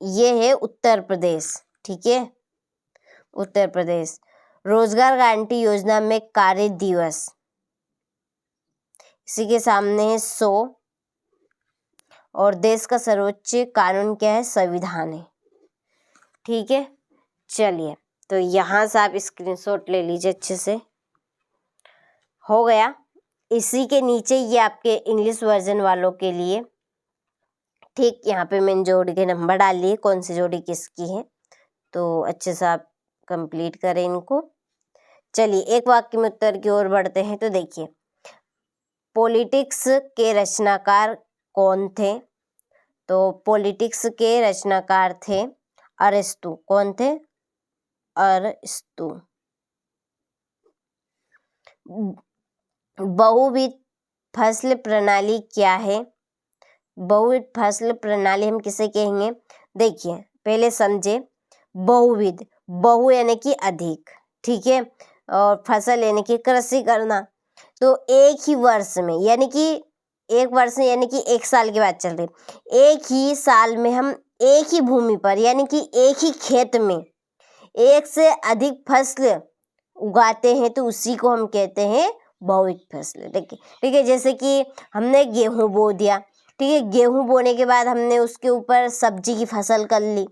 ये है उत्तर प्रदेश। ठीक है, उत्तर प्रदेश। रोजगार गारंटी योजना में कार्य दिवस, इसी के सामने है 100। और देश का सर्वोच्च कानून क्या है? संविधान है। ठीक है, चलिए, तो यहाँ से आप स्क्रीनशॉट ले लीजिए अच्छे से। हो गया। इसी के नीचे ये आपके इंग्लिश वर्जन वालों के लिए। ठीक, यहाँ पे मैंने जोड़ी के नंबर डाल लिए, कौन सी जोड़ी किसकी है, तो अच्छे से आप कंप्लीट करें इनको। चलिए, एक वाक्य में उत्तर की ओर बढ़ते हैं। तो देखिए, पॉलिटिक्स के रचनाकार कौन थे? तो पॉलिटिक्स के रचनाकार थे अरस्तु। कौन थे? अरस्तु। बहुविध फसल प्रणाली क्या है? बहुविध फसल प्रणाली हम किसे कहेंगे? देखिए, पहले समझे। बहुविध, बहु यानी कि अधिक। ठीक है, और फसल यानी कि कृषि करना। तो एक ही वर्ष में, यानी कि एक वर्ष यानी कि एक साल की बात चल रही, एक ही साल में हम एक ही भूमि पर, यानी कि एक ही खेत में एक से अधिक फसल उगाते हैं, तो उसी को हम कहते हैं बहुविध फसल। देखिए, ठीक है, जैसे कि हमने गेहूं बो दिया। ठीक है, गेहूं बोने के बाद हमने उसके ऊपर सब्जी की फसल कर ली।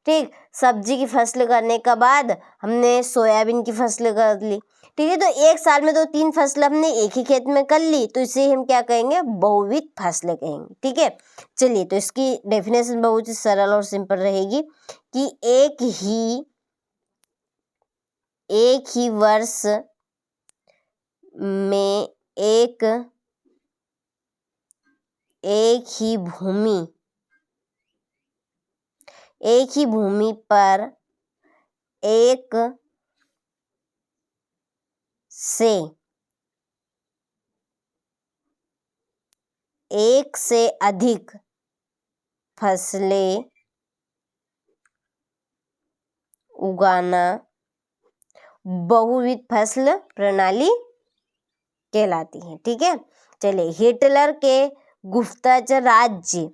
ठीक, सब्जी की फसल करने के बाद हमने सोयाबीन की फसल कर ली। ठीक है। तो एक साल में तो 3 फसल हमने एक ही खेत में कर ली, तो इसे हम क्या कहेंगे, बहुविध फसलें कहेंगे। ठीक है, चलिए तो इसकी डेफिनेशन बहुत ही सरल और सिंपल रहेगी कि एक ही वर्ष में एक ही भूमि पर एक से अधिक फसलें उगाना बहुविध फसल प्रणाली कहलाती है। ठीक है, चलिए हिटलर के गुप्तचर राज्य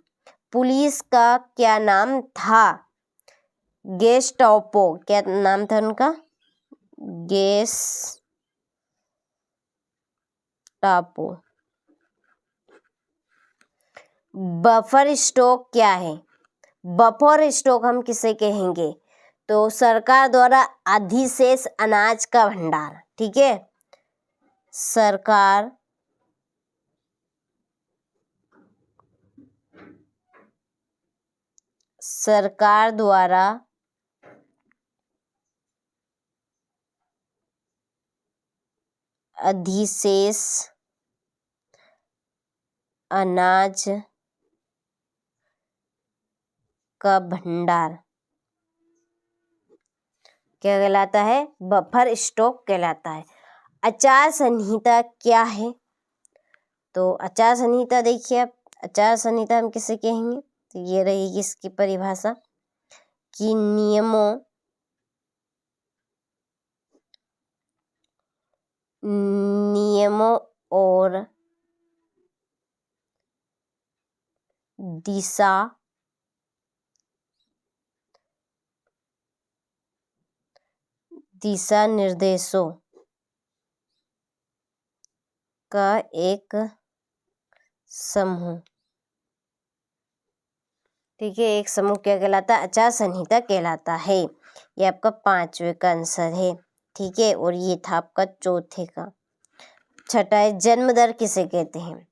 पुलिस का क्या नाम था? गेस्टापो, क्या नाम था उनका? गेस्टापो। बफर स्टॉक क्या है? बफर स्टॉक हम किसे कहेंगे? तो सरकार द्वारा अधिशेष अनाज का भंडार। ठीक है, सरकार द्वारा अधिशेष अनाज का भंडार क्या कहलाता है? बफर स्टॉक कहलाता है। आचार संहिता क्या है? तो आचार संहिता देखिए आप, आचार संहिता हम किसे कहेंगे? तो ये रहेगी इसकी परिभाषा कि नियमों और दिशा निर्देशों का एक समूह। ठीक है, एक समूह क्या कहलाता है? आचार संहिता कहलाता है। ये आपका 5वें का आंसर है। ठीक है, और ये था आपका चौथे का। छठा है जन्म दर किसे कहते हैं?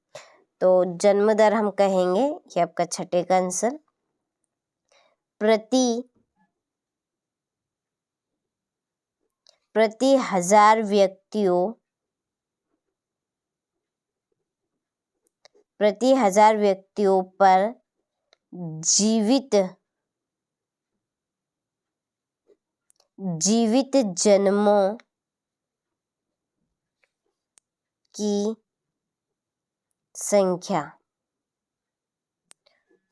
तो जन्म दर हम कहेंगे, ये आपका छठे का आंसर, प्रति 1000 व्यक्तियों पर जीवित जन्मों की संख्या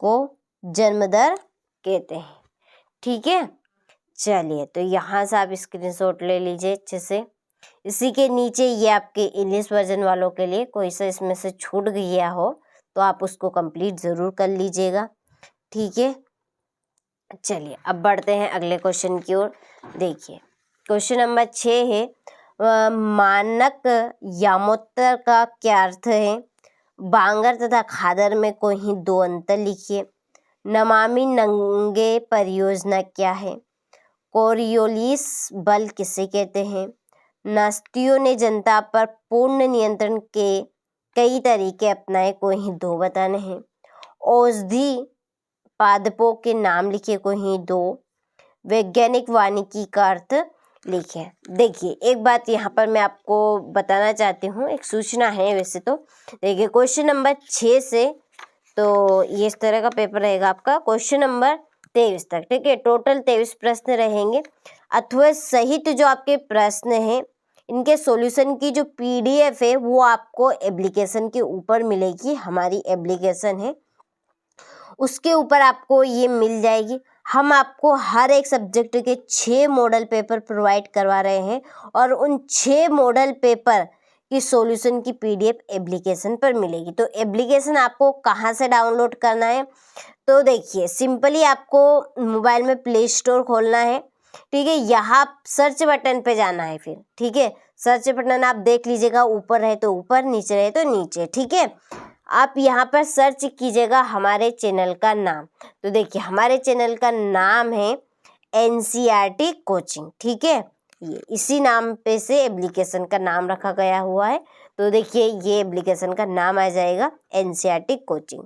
को जन्म दर कहते हैं। ठीक है, चलिए तो यहाँ से आप स्क्रीनशॉट ले लीजिए अच्छे से। इसी के नीचे ये आपके इंग्लिश वर्जन वालों के लिए कोई सा इसमें से छूट गया हो तो आप उसको कंप्लीट ज़रूर कर लीजिएगा। ठीक है, चलिए अब बढ़ते हैं अगले क्वेश्चन की ओर। देखिए क्वेश्चन नंबर 6 है, मानक यामोत्तर का क्या अर्थ है? बांगर तथा खादर में कोई 2 अंतर लिखिए। नमामि गंगे परियोजना क्या है? कोरियोलिस बल किसे कहते हैं? नास्तियों ने जनता पर पूर्ण नियंत्रण के कई तरीके अपनाए, कोई 2 बताने हैं। औषधि पादपों के नाम लिखिए, कोई 2। वैज्ञानिक वानिकी का अर्थ लिखिए। देखिए एक बात यहाँ पर मैं आपको बताना चाहती हूँ, एक सूचना है वैसे तो। देखिए क्वेश्चन नंबर 6 से तो ये इस तरह का पेपर रहेगा आपका, क्वेश्चन नंबर 23 तक। ठीक है, टोटल 23 प्रश्न रहेंगे। अथवा सहित जो आपके प्रश्न हैं इनके सॉल्यूशन की जो PDF है वो आपको एप्लीकेशन के ऊपर मिलेगी। हमारी एप्लीकेशन है उसके ऊपर आपको ये मिल जाएगी। हम आपको हर एक सब्जेक्ट के 6 मॉडल पेपर प्रोवाइड करवा रहे हैं और उन 6 मॉडल पेपर की सॉल्यूशन की PDF एप्लीकेशन पर मिलेगी। तो एप्लीकेशन आपको कहाँ से डाउनलोड करना है? तो देखिए सिंपली आपको मोबाइल में प्ले स्टोर खोलना है। ठीक है, यहाँ सर्च बटन पे जाना है फिर। ठीक है, सर्च बटन आप देख लीजिएगा, ऊपर रहे तो ऊपर, नीचे रहे तो नीचे। ठीक है, आप यहाँ पर सर्च कीजिएगा हमारे चैनल का नाम। तो देखिए हमारे चैनल का नाम है NCERT कोचिंग। ठीक है, ये इसी नाम पे से एप्लीकेशन का नाम रखा गया हुआ है। तो देखिए ये एप्लीकेशन का नाम आ जाएगा एनसीईआरटी कोचिंग।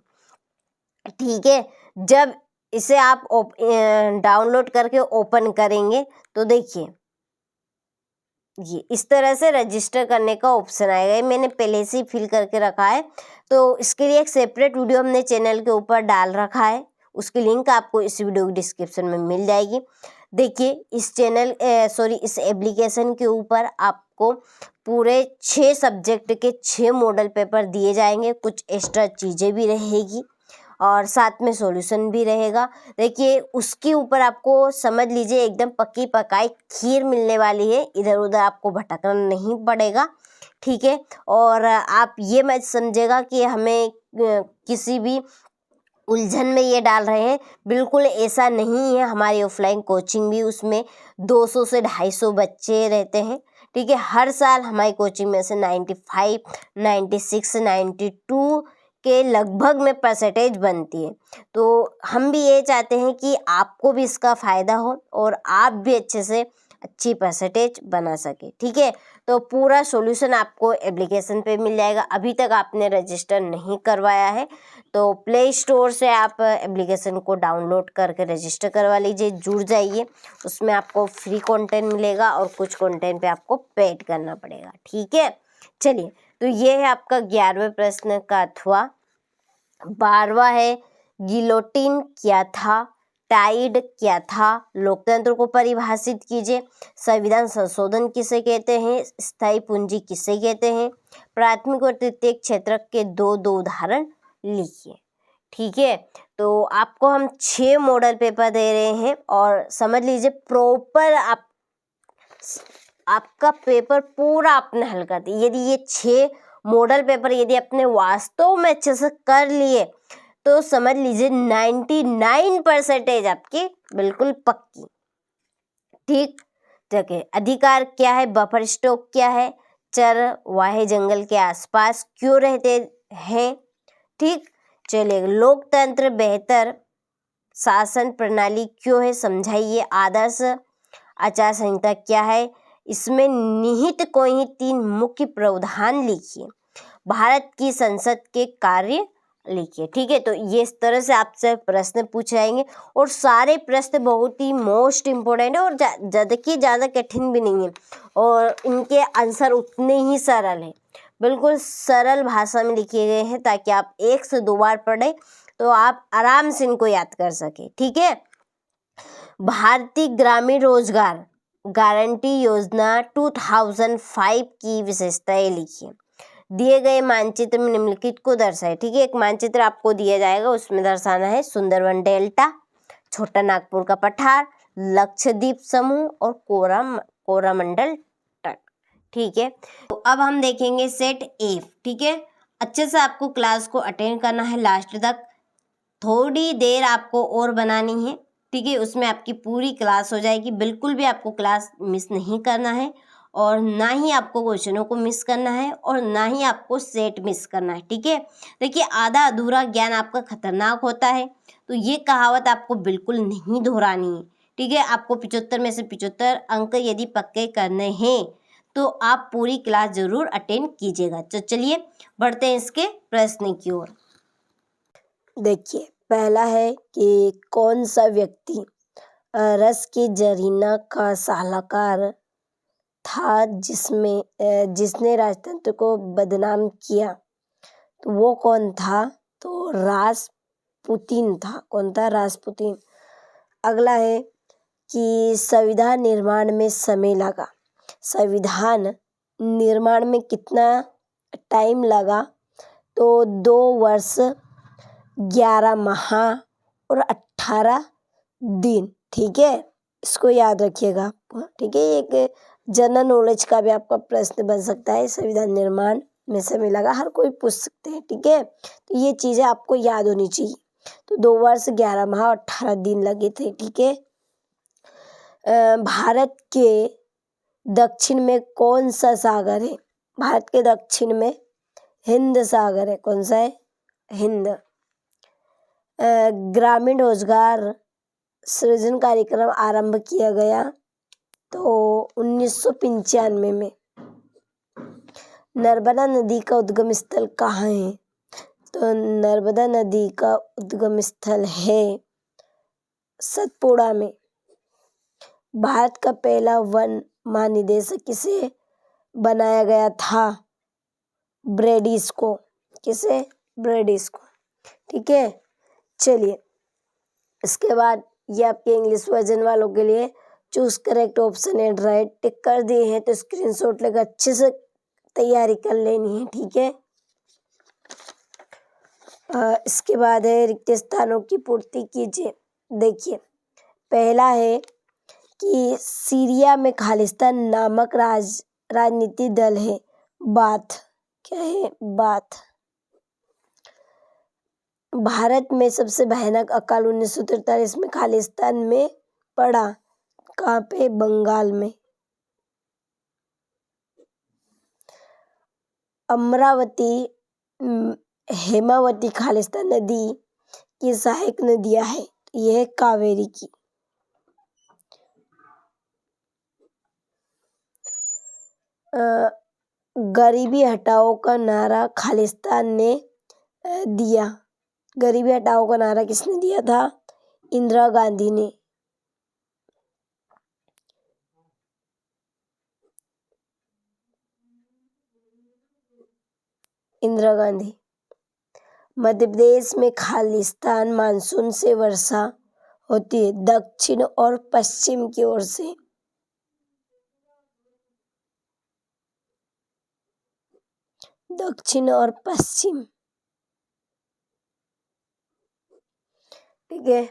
ठीक है, जब इसे आप डाउनलोड करके ओपन करेंगे तो देखिए ये इस तरह से रजिस्टर करने का ऑप्शन आएगा। ये मैंने पहले से ही फिल करके रखा है, तो इसके लिए एक सेपरेट वीडियो हमने चैनल के ऊपर डाल रखा है, उसकी लिंक आपको इस वीडियो की डिस्क्रिप्शन में मिल जाएगी। देखिए इस एप्लीकेशन के ऊपर आपको पूरे 6 सब्जेक्ट के 6 मॉडल पेपर दिए जाएंगे, कुछ एक्स्ट्रा चीज़ें भी रहेगी और साथ में सॉल्यूशन भी रहेगा। देखिए उसके ऊपर आपको समझ लीजिए एकदम पक्की पकाई खीर मिलने वाली है, इधर उधर आपको भटकना नहीं पड़ेगा। ठीक है, और आप ये मत समझेगा कि हमें किसी भी उलझन में ये डाल रहे हैं, बिल्कुल ऐसा नहीं है। हमारी ऑफलाइन कोचिंग भी उसमें 200 से 250 बच्चे रहते हैं। ठीक है, हर साल हमारी कोचिंग में से 95, 96, 92 के लगभग में परसेंटेज बनती है। तो हम भी ये चाहते हैं कि आपको भी इसका फ़ायदा हो और आप भी अच्छे से अच्छी परसेंटेज बना सके। ठीक है, तो पूरा सॉल्यूशन आपको एप्लीकेशन पे मिल जाएगा। अभी तक आपने रजिस्टर नहीं करवाया है तो प्ले स्टोर से आप एप्लीकेशन को डाउनलोड करके रजिस्टर करवा लीजिए, जुड़ जाइए। उसमें आपको फ्री कंटेंट मिलेगा और कुछ कंटेंट पे आपको पेड करना पड़ेगा। ठीक है, चलिए, तो ये है आपका 11वें प्रश्न का अथवा। 12वां है गिलोटिन क्या था, टाइड क्या था, लोकतंत्र को परिभाषित कीजिए, संविधान संशोधन किसे कहते हैं, स्थायी पूंजी किसे कहते हैं, प्राथमिक और तृतीयक क्षेत्र के दो उदाहरण लिखिए। ठीक है, तो आपको हम 6 मॉडल पेपर दे रहे हैं और समझ लीजिए प्रॉपर आपका पेपर पूरा आपने हल कर दिया। यदि ये 6 मॉडल पेपर यदि आपने वास्तव में अच्छे से कर लिए तो समझ लीजिए 99% आपकी बिल्कुल पक्की। ठीक, देखिए अधिकार क्या है, बफर स्टॉक क्या है, चर वाहे जंगल के आसपास क्यों रहते हैं। ठीक, चलिए, लोकतंत्र बेहतर शासन प्रणाली क्यों है समझाइए, आदर्श आचार संहिता क्या है, इसमें निहित कोई 3 मुख्य प्रावधान लिखिए, भारत की संसद के कार्य लिखिए। ठीक है, तो ये इस तरह से आपसे प्रश्न पूछे जाएंगे और सारे प्रश्न बहुत ही मोस्ट इम्पोर्टेंट है और ज़्यादा कठिन भी नहीं है और इनके आंसर उतने ही सरल हैं, बिल्कुल सरल भाषा में लिखे गए हैं ताकि आप 1 से 2 बार पढ़ें तो आप आराम से इनको याद कर सकें। ठीक है, भारतीय ग्रामीण रोजगार गारंटी योजना 2005 की विशेषताएं लिखिए, दिए गए मानचित्र में निम्नलिखित को दर्शाए। ठीक है, एक मानचित्र आपको दिया जाएगा, उसमें दर्शाना है सुंदरवन डेल्टा, छोटा नागपुर का पठार, लक्षद्वीप समूह और कोरामंडल तट। ठीक है, तो अब हम देखेंगे सेट ए। ठीक है, अच्छे से आपको क्लास को अटेंड करना है लास्ट तक, थोड़ी देर आपको और बनानी है। ठीक है, उसमें आपकी पूरी क्लास हो जाएगी, बिल्कुल भी आपको क्लास मिस नहीं करना है और ना ही आपको क्वेश्चनों को मिस करना है और ना ही आपको सेट मिस करना है। ठीक है, देखिए आधा अधूरा ज्ञान आपका खतरनाक होता है, तो ये कहावत आपको बिल्कुल नहीं दोहरानी है। ठीक है, आपको 75 में से 75 अंक यदि पक्के करने हैं तो आप पूरी क्लास जरूर अटेंड कीजिएगा। तो चलिए बढ़ते हैं इसके प्रश्न की ओर। देखिए, पहला है कि कौन सा व्यक्ति रस की जरीना का सलाहकार था जिसने राजतंत्र को बदनाम किया, तो वो कौन था, तो रासपुतीन था। कौन था, रासपुतीन। अगला है कि संविधान निर्माण में समय लगा, संविधान निर्माण में कितना टाइम लगा, तो 2 वर्ष 11 माह और 18 दिन। ठीक है, इसको याद रखिएगा। ठीक है, एक जनरल नॉलेज का भी आपका प्रश्न बन सकता है, संविधान निर्माण में समय लगा, हर कोई पूछ सकते हैं। ठीक है, तो ये चीज़ें आपको याद होनी चाहिए। तो 2 वर्ष 11 माह और 18 दिन लगे थे। ठीक है, भारत के दक्षिण में कौन सा सागर है, भारत के दक्षिण में हिंद सागर है। कौन सा है, हिंद। ग्रामीण रोजगार सृजन कार्यक्रम आरंभ किया गया, तो 1995 में। नर्मदा नदी का उद्गम स्थल कहाँ है? तो नर्मदा नदी का उद्गम स्थल है सतपुड़ा में। भारत का पहला वन महानिदेशक किसे बनाया गया था? ब्रैडिस को। किसे? ब्रैडिस को। ठीक है, चलिए इसके बाद ये आपके इंग्लिश वर्जन वालों के लिए choose correct option and right टिक कर दिए हैं, तो स्क्रीनशॉट लेकर अच्छे से तैयारी कर लेनी है। ठीक है, इसके बाद है रिक्त स्थानों की पूर्ति कीजिए। देखिए पहला है कि सीरिया में खालिस्तान नामक राजनीति दल है। बाथ क्या है? बाथ। भारत में सबसे भयानक अकाल 1943 में खालिस्तान में पड़ा। कहाँ पे? बंगाल में। अमरावती हेमावती खालिस्तान नदी की सहायक नदियां है। यह कावेरी की। गरीबी हटाओ का नारा खालिस्तान ने दिया। गरीबी हटाओ का नारा किसने दिया था? इंदिरा गांधी ने। इंदिरा गांधी। मध्य प्रदेश में खालिस्तान मानसून से वर्षा होती है दक्षिण और पश्चिम की ओर से। दक्षिण और पश्चिम। ठीक है,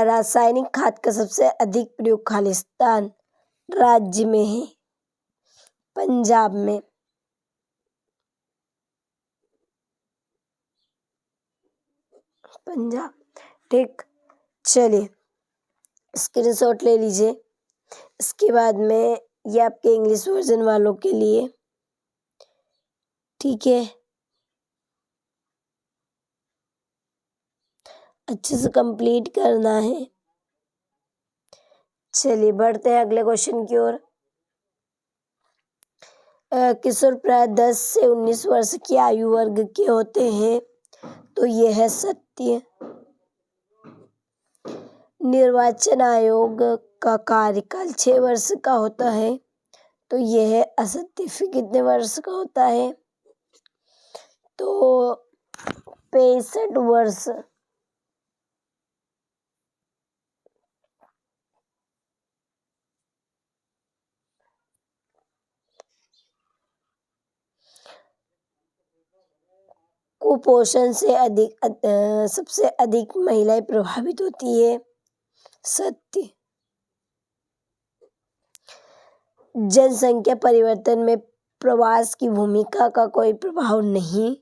रासायनिक खाद का सबसे अधिक प्रयोग खालिस्तान राज्य में है। पंजाब में। पंजाब। ठीक, चलिए स्क्रीनशॉट ले लीजिए। इसके बाद में ये आपके इंग्लिश वर्जन वालों के लिए। ठीक है, अच्छे से कंप्लीट करना है। चलिए बढ़ते हैं अगले क्वेश्चन की ओर। किशोर प्राय 10 से 19 वर्ष की आयु वर्ग के होते हैं, तो यह है सत्य। निर्वाचन आयोग का कार्यकाल 6 वर्ष का होता है, तो यह है असत्य। फिर कितने वर्ष का होता है? तो 65 वर्ष। कुपोषण से सबसे अधिक महिलाएं प्रभावित होती है। सत्य। जनसंख्या परिवर्तन में प्रवास की भूमिका का कोई प्रभाव नहीं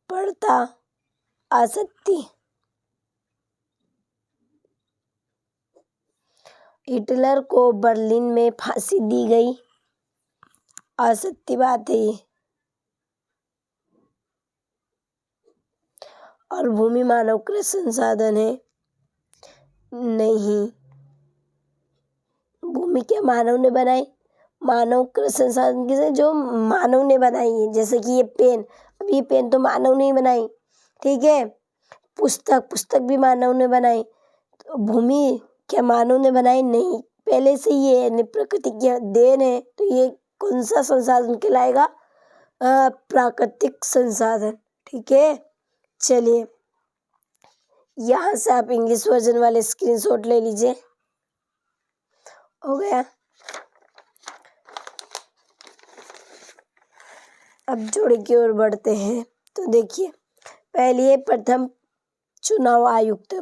पड़ता। असत्य। हिटलर को बर्लिन में फांसी दी गई। असत्य बात है ये। और भूमि मानव कृत संसाधन है। नहीं, भूमि क्या मानव ने बनाई? मानव कृत संसाधन किसे? जो मानव ने बनाई है। जैसे कि ये पेन, अब ये पेन तो मानव ने ही बनाई। ठीक है, पुस्तक भी मानव ने बनाई। तो भूमि क्या मानव ने बनाई? नहीं, पहले से ये प्रकृति की देन है। तो ये कौन सा संसाधन कहलाएगा? प्राकृतिक संसाधन। ठीक है, चलिए यहाँ से आप इंग्लिश वर्जन वाले स्क्रीनशॉट ले लीजिए। हो गया। अब जोड़े की ओर बढ़ते हैं। तो देखिए पहले है प्रथम चुनाव आयुक्त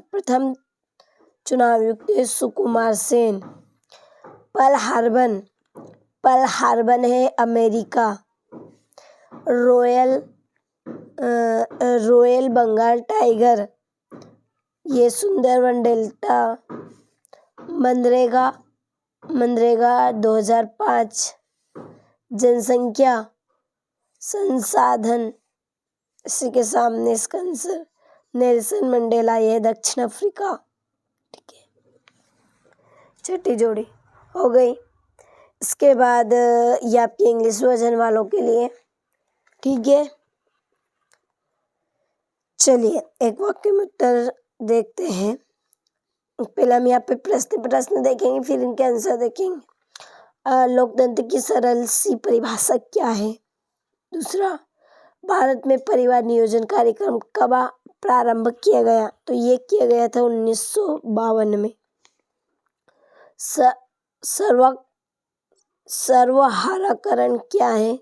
सुकुमार सेन। पर्ल हार्बर है अमेरिका। रॉयल बंगाल टाइगर ये सुंदरवन डेल्टा। मनरेगा 2005। जनसंख्या संसाधन, इसी के सामने इसका आंसर नेल्सन मंडेला, यह दक्षिण अफ्रीका। ठीक है, छठी जोड़ी हो गई। इसके बाद ये आपके इंग्लिश वर्जन वालों के लिए, ठीक है। चलिए एक वाक्य में उत्तर देखते हैं। पहले हम यहाँ पे प्रश्न देखेंगे, फिर इनके आंसर देखेंगे। लोकतंत्र की सरल सी परिभाषा क्या है? दूसरा, भारत में परिवार नियोजन कार्यक्रम कब प्रारंभ किया गया? तो ये किया गया था 1952 में। सर्वहाराकरण क्या है?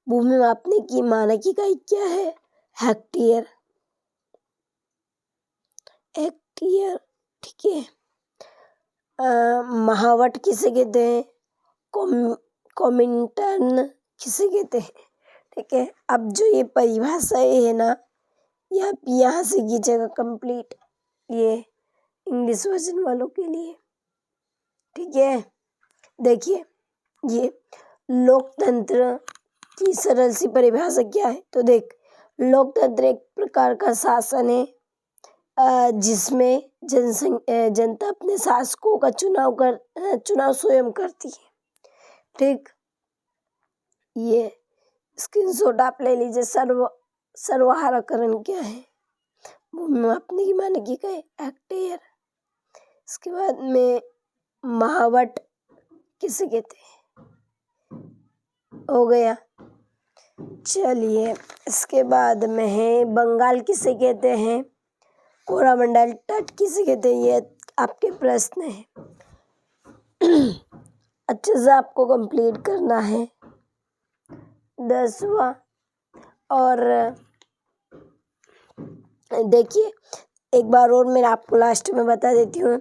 भूमि मापने की मानक इकाई क्या है? हेक्टेयर, ठीक है। महावट किसे कहते हैं? कॉमिंटर्न किसे कहते हैं? ठीक है। अब जो ये परिभाषाएं है ना, ये आप यहाँ से कीजिएगा कंप्लीट, ये इंग्लिश वर्जन वालों के लिए, ठीक है। देखिए ये लोकतंत्र की सरल सी परिभाषा क्या है? तो देख, लोकतंत्र एक प्रकार का शासन है जिसमें जनता अपने शासकों का चुनाव स्वयं करती है, ठीक। ये स्क्रीनशॉट आप ले लीजिए। सर्वहाराकरण क्या है? भूमि मापने की मानक इकाई हेक्टेयर। इसके बाद में महावट किसे कहते हैं? हो गया। चलिए इसके बाद में है बंगाल किसे कहते हैं? कोरामंडल तट किसे कहते हैं? ये आपके प्रश्न है। अच्छे से आपको कंप्लीट करना है। 10वां, और देखिए एक बार और मैं आपको लास्ट में बता देती हूँ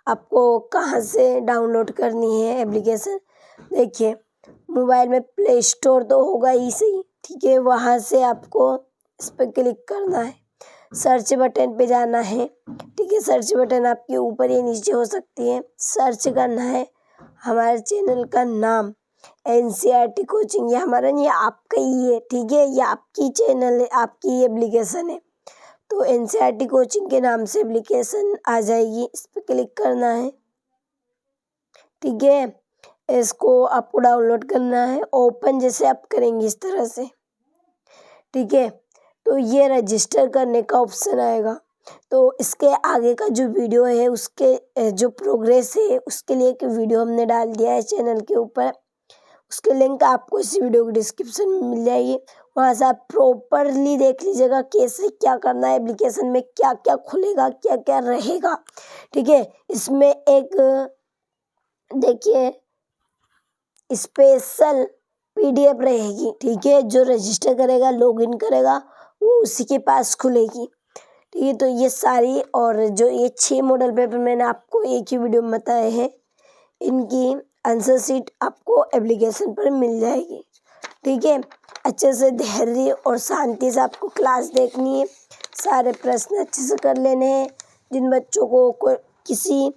आपको कहाँ से डाउनलोड करनी है एप्लीकेशन। देखिए मोबाइल में प्ले स्टोर तो होगा ही सही, ठीक है। वहाँ से आपको इस पर क्लिक करना है, सर्च बटन पे जाना है, ठीक है। सर्च बटन आपके ऊपर या नीचे हो सकती है। सर्च करना है हमारे चैनल का नाम NCERT कोचिंग। ये हमारा नहीं, आपका ही है, ठीक है। ये आपकी चैनल है, आपकी एप्लीकेशन है। तो NCERT कोचिंग के नाम से एप्लीकेशन आ जाएगी, इस पर क्लिक करना है, ठीक है। इसको आपको डाउनलोड करना है। ओपन जैसे आप करेंगे इस तरह से, ठीक है। तो ये रजिस्टर करने का ऑप्शन आएगा। तो इसके आगे का जो वीडियो है उसके जो प्रोग्रेस है उसके लिए एक वीडियो हमने डाल दिया है चैनल के ऊपर। उसके लिंक आपको इस वीडियो के डिस्क्रिप्शन में मिल जाएगी। वहाँ से आप प्रॉपरली देख लीजिएगा कैसे क्या करना है, एप्लीकेशन में क्या क्या खुलेगा, क्या क्या रहेगा, ठीक है। इसमें एक देखिए स्पेशल PDF रहेगी, ठीक है। जो रजिस्टर करेगा, लॉगिन करेगा, वो उसी के पास खुलेगी, ठीक है। तो ये सारी और जो ये 6 मॉडल पेपर मैंने आपको एक ही वीडियो में बताए हैं, इनकी आंसर शीट आपको एप्लीकेशन पर मिल जाएगी, ठीक है। अच्छे से धैर्य और शांति से आपको क्लास देखनी है। सारे प्रश्न अच्छे से कर लेने हैं। जिन बच्चों को किसी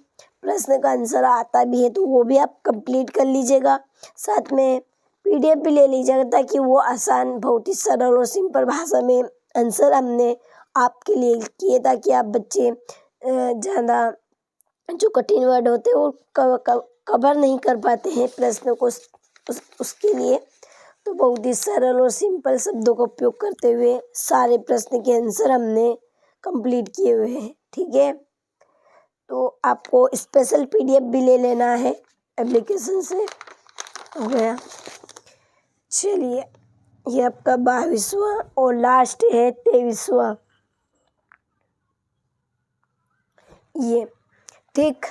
प्रश्न का आंसर आता भी है तो वो भी आप कंप्लीट कर लीजिएगा। साथ में PDF भी ले लीजिएगा ताकि वो आसान, बहुत ही सरल और सिंपल भाषा में आंसर हमने आपके लिए किए, ताकि आप बच्चे ज़्यादा जो कठिन वर्ड होते हैं वो कवर नहीं कर पाते हैं प्रश्नों को, उसके लिए तो बहुत ही सरल और सिंपल शब्दों का उपयोग करते हुए सारे प्रश्न के आंसर हमने कंप्लीट किए हुए हैं, ठीक है। तो आपको स्पेशल PDF भी ले लेना है एप्लीकेशन से। हो गया। चलिए ये आपका 22वां और लास्ट है 23वां, ये, ठीक।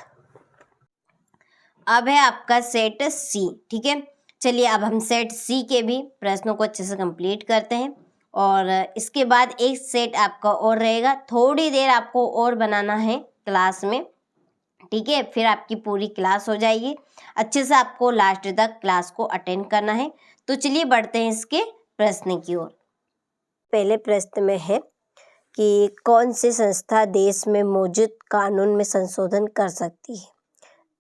अब है आपका सेट C, ठीक है। चलिए अब हम सेट C के भी प्रश्नों को अच्छे से कंप्लीट करते हैं और इसके बाद एक सेट आपका और रहेगा। थोड़ी देर आपको और बनाना है क्लास में, ठीक है। फिर आपकी पूरी क्लास हो जाएगी। अच्छे से आपको लास्ट तक क्लास को अटेंड करना है। तो चलिए बढ़ते हैं इसके प्रश्न की ओर। पहले प्रश्न में है कि कौन सी संस्था देश में मौजूद कानून में संशोधन कर सकती है?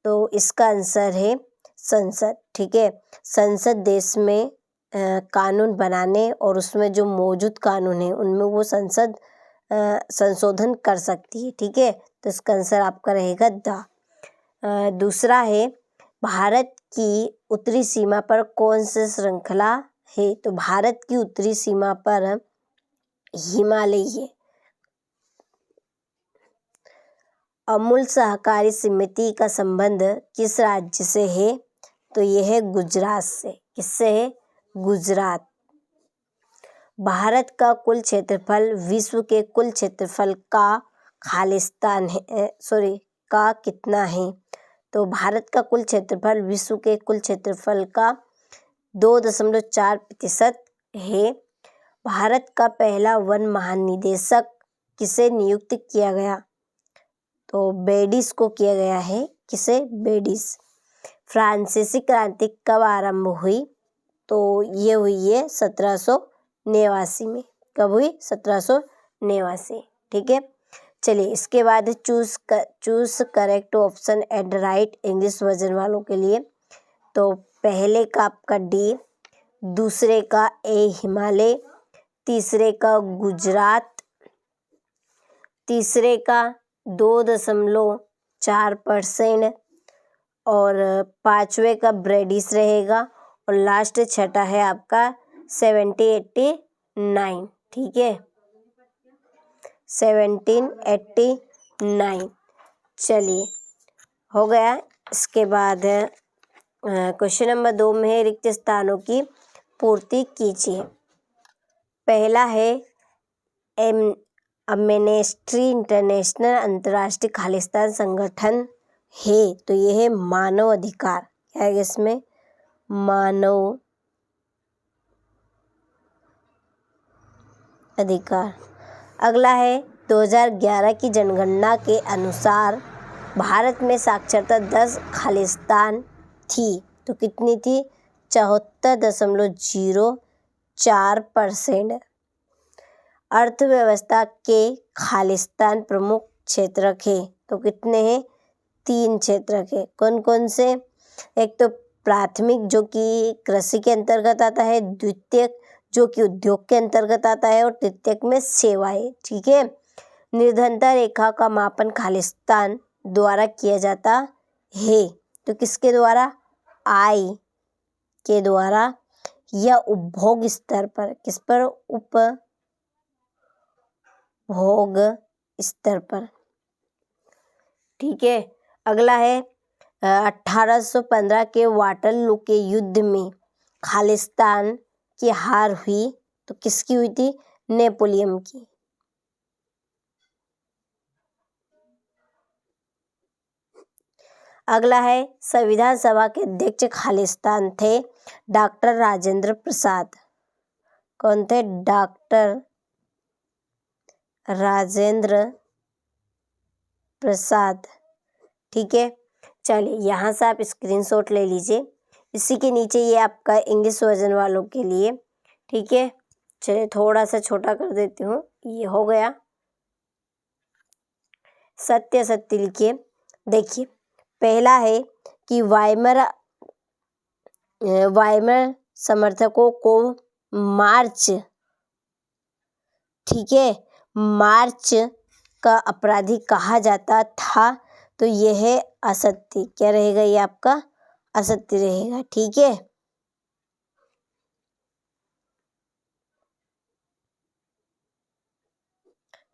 तो इसका आंसर है संसद, ठीक है। संसद देश में कानून बनाने और उसमें जो मौजूद कानून है उनमें वो संसद संशोधन कर सकती है, ठीक है। तो इसका आंसर आपका रहेगा द। दूसरा है भारत की उत्तरी सीमा पर कौन सी श्रृंखला है? तो भारत की उत्तरी सीमा पर हिमालय है। अमूल सहकारी समिति का संबंध किस राज्य से है? तो यह है गुजरात से। किससे है? गुजरात। भारत का कुल क्षेत्रफल विश्व के कुल क्षेत्रफल का का कितना है? तो भारत का कुल क्षेत्रफल विश्व के कुल क्षेत्रफल का 2.4% है। भारत का पहला वन महानिदेशक किसे नियुक्त किया गया? तो बेडिस को किया गया है। किसे? बेडिस। फ्रांसीसी क्रांति कब आरंभ हुई? तो ये हुई है 1789 में। कब हुई? 1789। ठीक है, चलिए इसके बाद choose correct option and right English version वालों के लिए। तो पहले का आपका डी, दूसरे का ए हिमालय, तीसरे का गुजरात, तीसरे का 2.4% और पांचवे का ब्रेडिस रहेगा और लास्ट छठा है आपका 1789। ठीक है, 1789। चलिए हो गया। इसके बाद क्वेश्चन नंबर 2 में है रिक्त स्थानों की पूर्ति कीजिए। पहला है एमनेस्टी इंटरनेशनल अंतर्राष्ट्रीय खालिस्तान संगठन है, तो यह है मानव अधिकार। क्या है इसमें? मानव अधिकार। अगला है 2011 की जनगणना के अनुसार भारत में साक्षरता 10 खालिस्तान थी, तो कितनी थी? 74.04%। अर्थव्यवस्था के खालिस्तान प्रमुख क्षेत्रक है, तो कितने हैं? 3 क्षेत्रक है। कौन कौन से? एक तो प्राथमिक जो कि कृषि के अंतर्गत आता है, द्वितीयक जो कि उद्योग के अंतर्गत आता है और तृतीयक में सेवाएं। ठीक है, निर्धनता रेखा का मापन खालिस्तान द्वारा किया जाता है, तो किसके द्वारा? आय के द्वारा या उपभोग स्तर पर। किस पर? उपभोग स्तर पर। ठीक है, अगला है 1815 के वाटरलू के युद्ध में खालिस्तान की हार हुई, तो किसकी हुई थी? नेपोलियन की। अगला है संविधान सभा के अध्यक्ष खालिस्तान थे डॉक्टर राजेंद्र प्रसाद। कौन थे? डॉक्टर राजेंद्र प्रसाद। ठीक है, चलिए यहाँ से आप स्क्रीनशॉट ले लीजिए। इसी के नीचे ये आपका इंग्लिश वर्जन वालों के लिए। ठीक है, चलिए थोड़ा सा छोटा कर देती हूँ। ये हो गया। सत्य सत्य लिखिए। देखिए पहला है कि वाइमर समर्थकों को मार्च, ठीक है, मार्च का अपराधी कहा जाता था, तो यह है असत्य। क्या रहेगा? ये आपका असत्य रहेगा। ठीक है,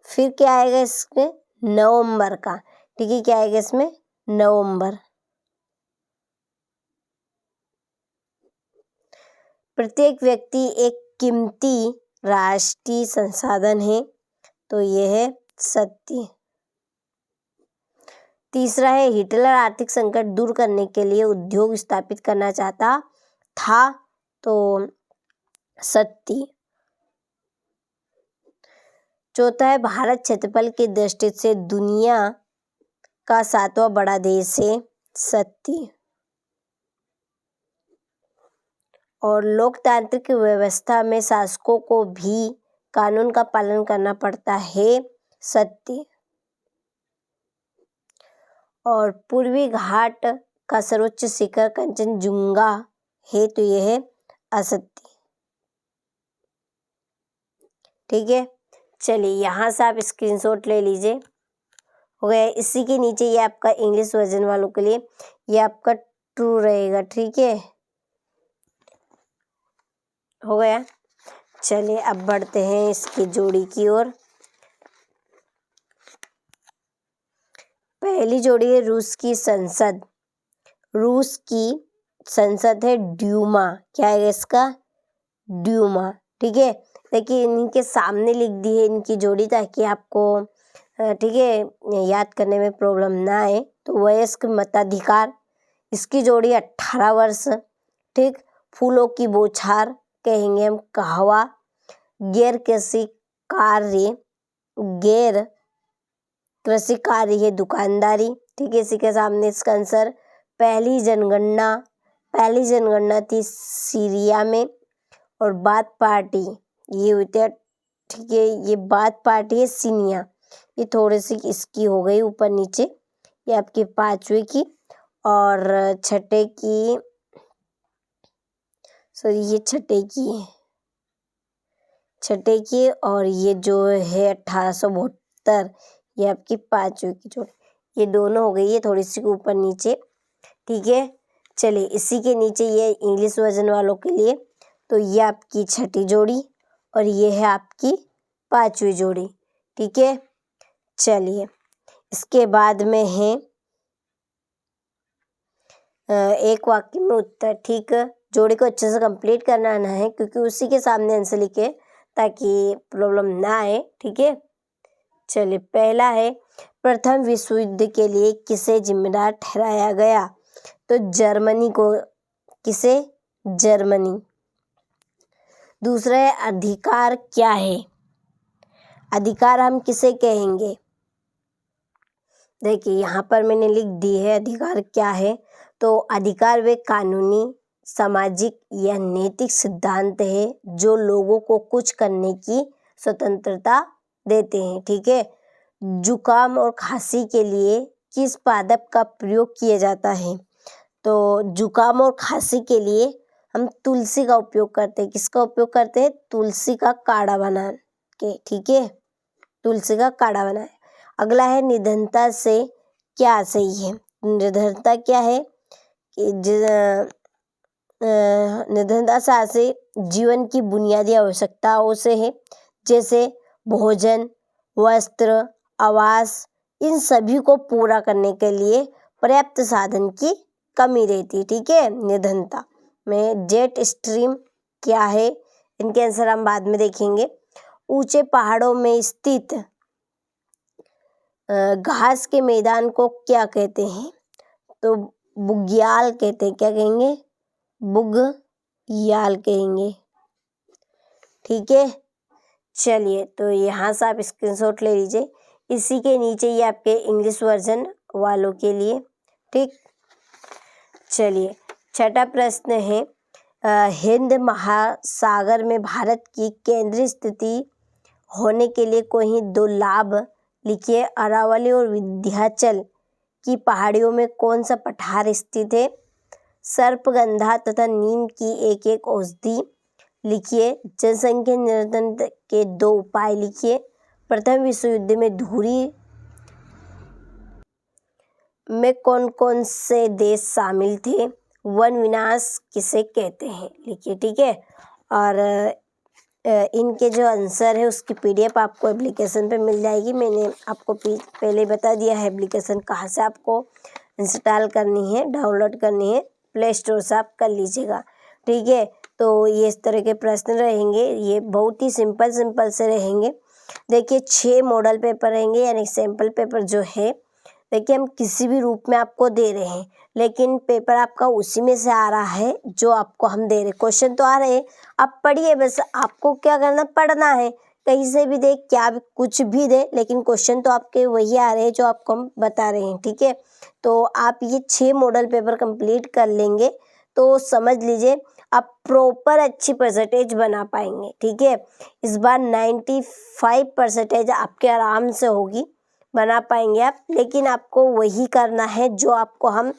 फिर क्या आएगा इसमें? नवंबर का। ठीक है, क्या आएगा इसमें? नवंबर। प्रत्येक व्यक्ति एक कीमती राष्ट्रीय संसाधन है, तो यह है सत्य। तीसरा है हिटलर आर्थिक संकट दूर करने के लिए उद्योग स्थापित करना चाहता था, तो सत्य। चौथा है भारत क्षेत्रफल की दृष्टि से दुनिया का 7वां बड़ा देश है, सत्य। और लोकतांत्रिक व्यवस्था में शासकों को भी कानून का पालन करना पड़ता है, सत्य। और पूर्वी घाट का सर्वोच्च शिखर कंचनजुंगा है, तो यह है असत्य। ठीक है, चलिए यहाँ से आप स्क्रीनशॉट ले लीजिए। हो गया। इसी के नीचे ये आपका इंग्लिश वर्जन वालों के लिए ये आपका ट्रू रहेगा। ठीक है, हो गया। चलिए अब बढ़ते हैं इसकी जोड़ी की ओर। पहली जोड़ी है रूस की संसद। रूस की संसद है ड्यूमा। क्या है इसका? ड्यूमा। ठीक है, देखिए इनके सामने लिख दी है इनकी जोड़ी ताकि आपको ठीक है याद करने में प्रॉब्लम ना आए। तो वयस्क मताधिकार, इसकी जोड़ी 18 वर्ष। ठीक, फूलों की बौछार कहेंगे हम कहवा। गैर कृषि कार्य, गैर कृषि कार्य है दुकानदारी। ठीक है, इसी के सामने इसका आंसर पहली जनगणना। पहली जनगणना थी सीरिया में। और बात पार्टी ये होती है। ठीक है, ये बात पार्टी है सीनिया। ये थोड़ी सी इसकी हो गई ऊपर नीचे। ये आपकी 5वीं की और छठे की, सॉरी ये छठे की है, छठे की। और ये जो है 1872, ये आपकी 5वीं की जोड़ी। ये दोनों हो गई, ये थोड़ी सी ऊपर नीचे। ठीक है, चलिए इसी के नीचे ये इंग्लिश वर्जन वालों के लिए, तो ये आपकी छठी जोड़ी और ये है आपकी 5वीं जोड़ी। ठीक है, चलिए इसके बाद में है एक वाक्य में उत्तर। ठीक, जोड़ी को अच्छे से कंप्लीट करना आना है क्योंकि उसी के सामने आंसर लिखे ताकि प्रॉब्लम ना आए। ठीक है, चलिए पहला है प्रथम विश्व युद्ध के लिए किसे जिम्मेदार ठहराया गया? तो जर्मनी को। किसे? जर्मनी। दूसरा है अधिकार क्या है? अधिकार हम किसे कहेंगे? देखिए यहाँ पर मैंने लिख दी है अधिकार क्या है। तो अधिकार वे कानूनी, सामाजिक या नैतिक सिद्धांत है जो लोगों को कुछ करने की स्वतंत्रता देते हैं। ठीक है, जुकाम और खांसी के लिए किस पादप का प्रयोग किया जाता है? तो जुकाम और खांसी के लिए हम तुलसी का उपयोग करते हैं। किसका उपयोग करते हैं? तुलसी का काढ़ा बना के। ठीक है, तुलसी का काढ़ा बनाए। अगला है निधनता से क्या सही है? निधनता क्या है कि निधनता से जीवन की बुनियादी आवश्यकताओं से है, जैसे भोजन, वस्त्र, आवास। इन सभी को पूरा करने के लिए पर्याप्त साधन की कमी रहती। ठीक है, निधनता में। जेट स्ट्रीम क्या है? इनके आंसर हम बाद में देखेंगे। ऊंचे पहाड़ों में स्थित घास के मैदान को क्या कहते हैं? तो बुग्याल कहते हैं। क्या कहेंगे? बुग्याल कहेंगे। ठीक है, चलिए तो यहाँ से आप स्क्रीनशॉट ले लीजिए। इसी के नीचे ये आपके इंग्लिश वर्जन वालों के लिए। ठीक, चलिए छठा प्रश्न है हिंद महासागर में भारत की केंद्रीय स्थिति होने के लिए कोई दो लाभ लिखिए। अरावली और विंध्याचल की पहाड़ियों में कौन सा पठार स्थित है? सर्पगंधा तथा नीम की एक एक औषधि लिखिए। जनसंख्या नियंत्रण के 2 उपाय लिखिए। प्रथम विश्व युद्ध में धुरी में कौन कौन से देश शामिल थे? वन विनाश किसे कहते हैं? लिखिए। ठीक है, और इनके जो आंसर है उसकी PDF आपको एप्लीकेशन पे मिल जाएगी। मैंने आपको पहले बता दिया है एप्लीकेशन कहाँ से आपको इंस्टॉल करनी है, डाउनलोड करनी है। प्ले स्टोर से आप कर लीजिएगा। ठीक है, तो ये इस तरह के प्रश्न रहेंगे। ये बहुत ही सिंपल से रहेंगे। देखिए 6 मॉडल पेपर रहेंगे, यानी सैम्पल पेपर जो है देखिए हम किसी भी रूप में आपको दे रहे हैं, लेकिन पेपर आपका उसी में से आ रहा है जो आपको हम दे रहे। क्वेश्चन तो आ रहे हैं, आप पढ़िए, बस आपको क्या करना, पढ़ना है। कहीं से भी दे, क्या भी कुछ भी दे, लेकिन क्वेश्चन तो आपके वही आ रहे हैं जो आपको हम बता रहे हैं। ठीक है, तो आप ये 6 मॉडल पेपर कंप्लीट कर लेंगे तो समझ लीजिए आप प्रॉपर अच्छी परसेंटेज बना पाएंगे। ठीक है, इस बार 95% आपके आराम से होगी, बना पाएंगे आप। लेकिन आपको वही करना है जो आपको हम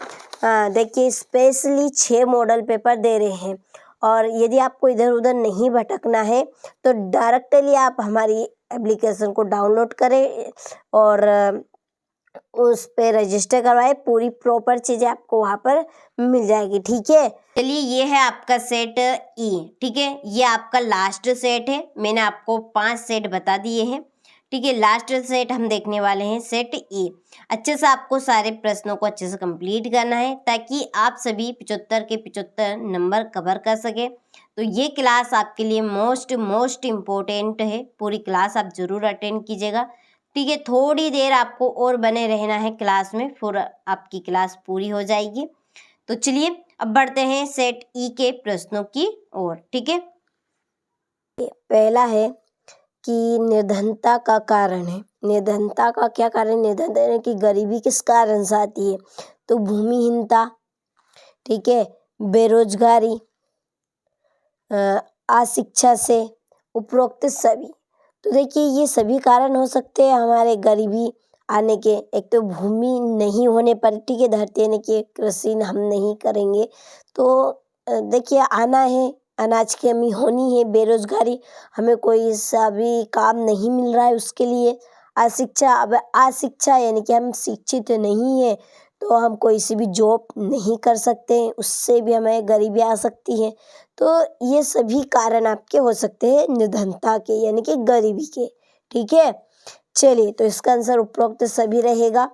देखिए स्पेशली 6 मॉडल पेपर दे रहे हैं। और यदि आपको इधर उधर नहीं भटकना है तो डायरेक्टली आप हमारी एप्लीकेशन को डाउनलोड करें और उस पे रजिस्टर करवाए, पूरी प्रॉपर चीज़ें आपको वहाँ पर मिल जाएगी। ठीक है, चलिए ये है आपका सेट ई। ठीक है, ये आपका लास्ट सेट है। मैंने आपको 5 सेट बता दिए हैं। ठीक है, लास्ट सेट हम देखने वाले हैं सेट ई। अच्छे से आपको सारे प्रश्नों को अच्छे से कंप्लीट करना है ताकि आप सभी 75 के 75 नंबर कवर कर सके। तो ये क्लास आपके लिए मोस्ट इम्पोर्टेंट है। पूरी क्लास आप जरूर अटेंड कीजिएगा। ठीक है, थोड़ी देर आपको और बने रहना है क्लास में, फिर आपकी क्लास पूरी हो जाएगी। तो चलिए अब बढ़ते हैं सेट ई के प्रश्नों की ओर। ठीक है, पहला है कि निर्धनता का कारण है। निर्धनता का क्या कारण? निर्धनता यानी कि गरीबी किस कारण से आती है? तो भूमिहीनता, ठीक है, बेरोजगारी, अशिक्षा से, उपरोक्त सभी। तो देखिए ये सभी कारण हो सकते हैं हमारे गरीबी आने के। एक तो भूमि नहीं होने पर, ठीक है, धरती यानी कि कृषि हम नहीं करेंगे तो देखिए आना है, अनाज की कमी होनी है, बेरोजगारी, हमें कोई सा भी काम नहीं मिल रहा है उसके लिए। अशिक्षा, अब अशिक्षा यानी कि हम शिक्षित नहीं है तो हम कोई सी भी जॉब नहीं कर सकते हैं, उससे भी हमें गरीबी आ सकती है। तो ये सभी कारण आपके हो सकते हैं निर्धनता के यानी कि गरीबी के। ठीक है, चलिए तो इसका आंसर उपरोक्त सभी रहेगा।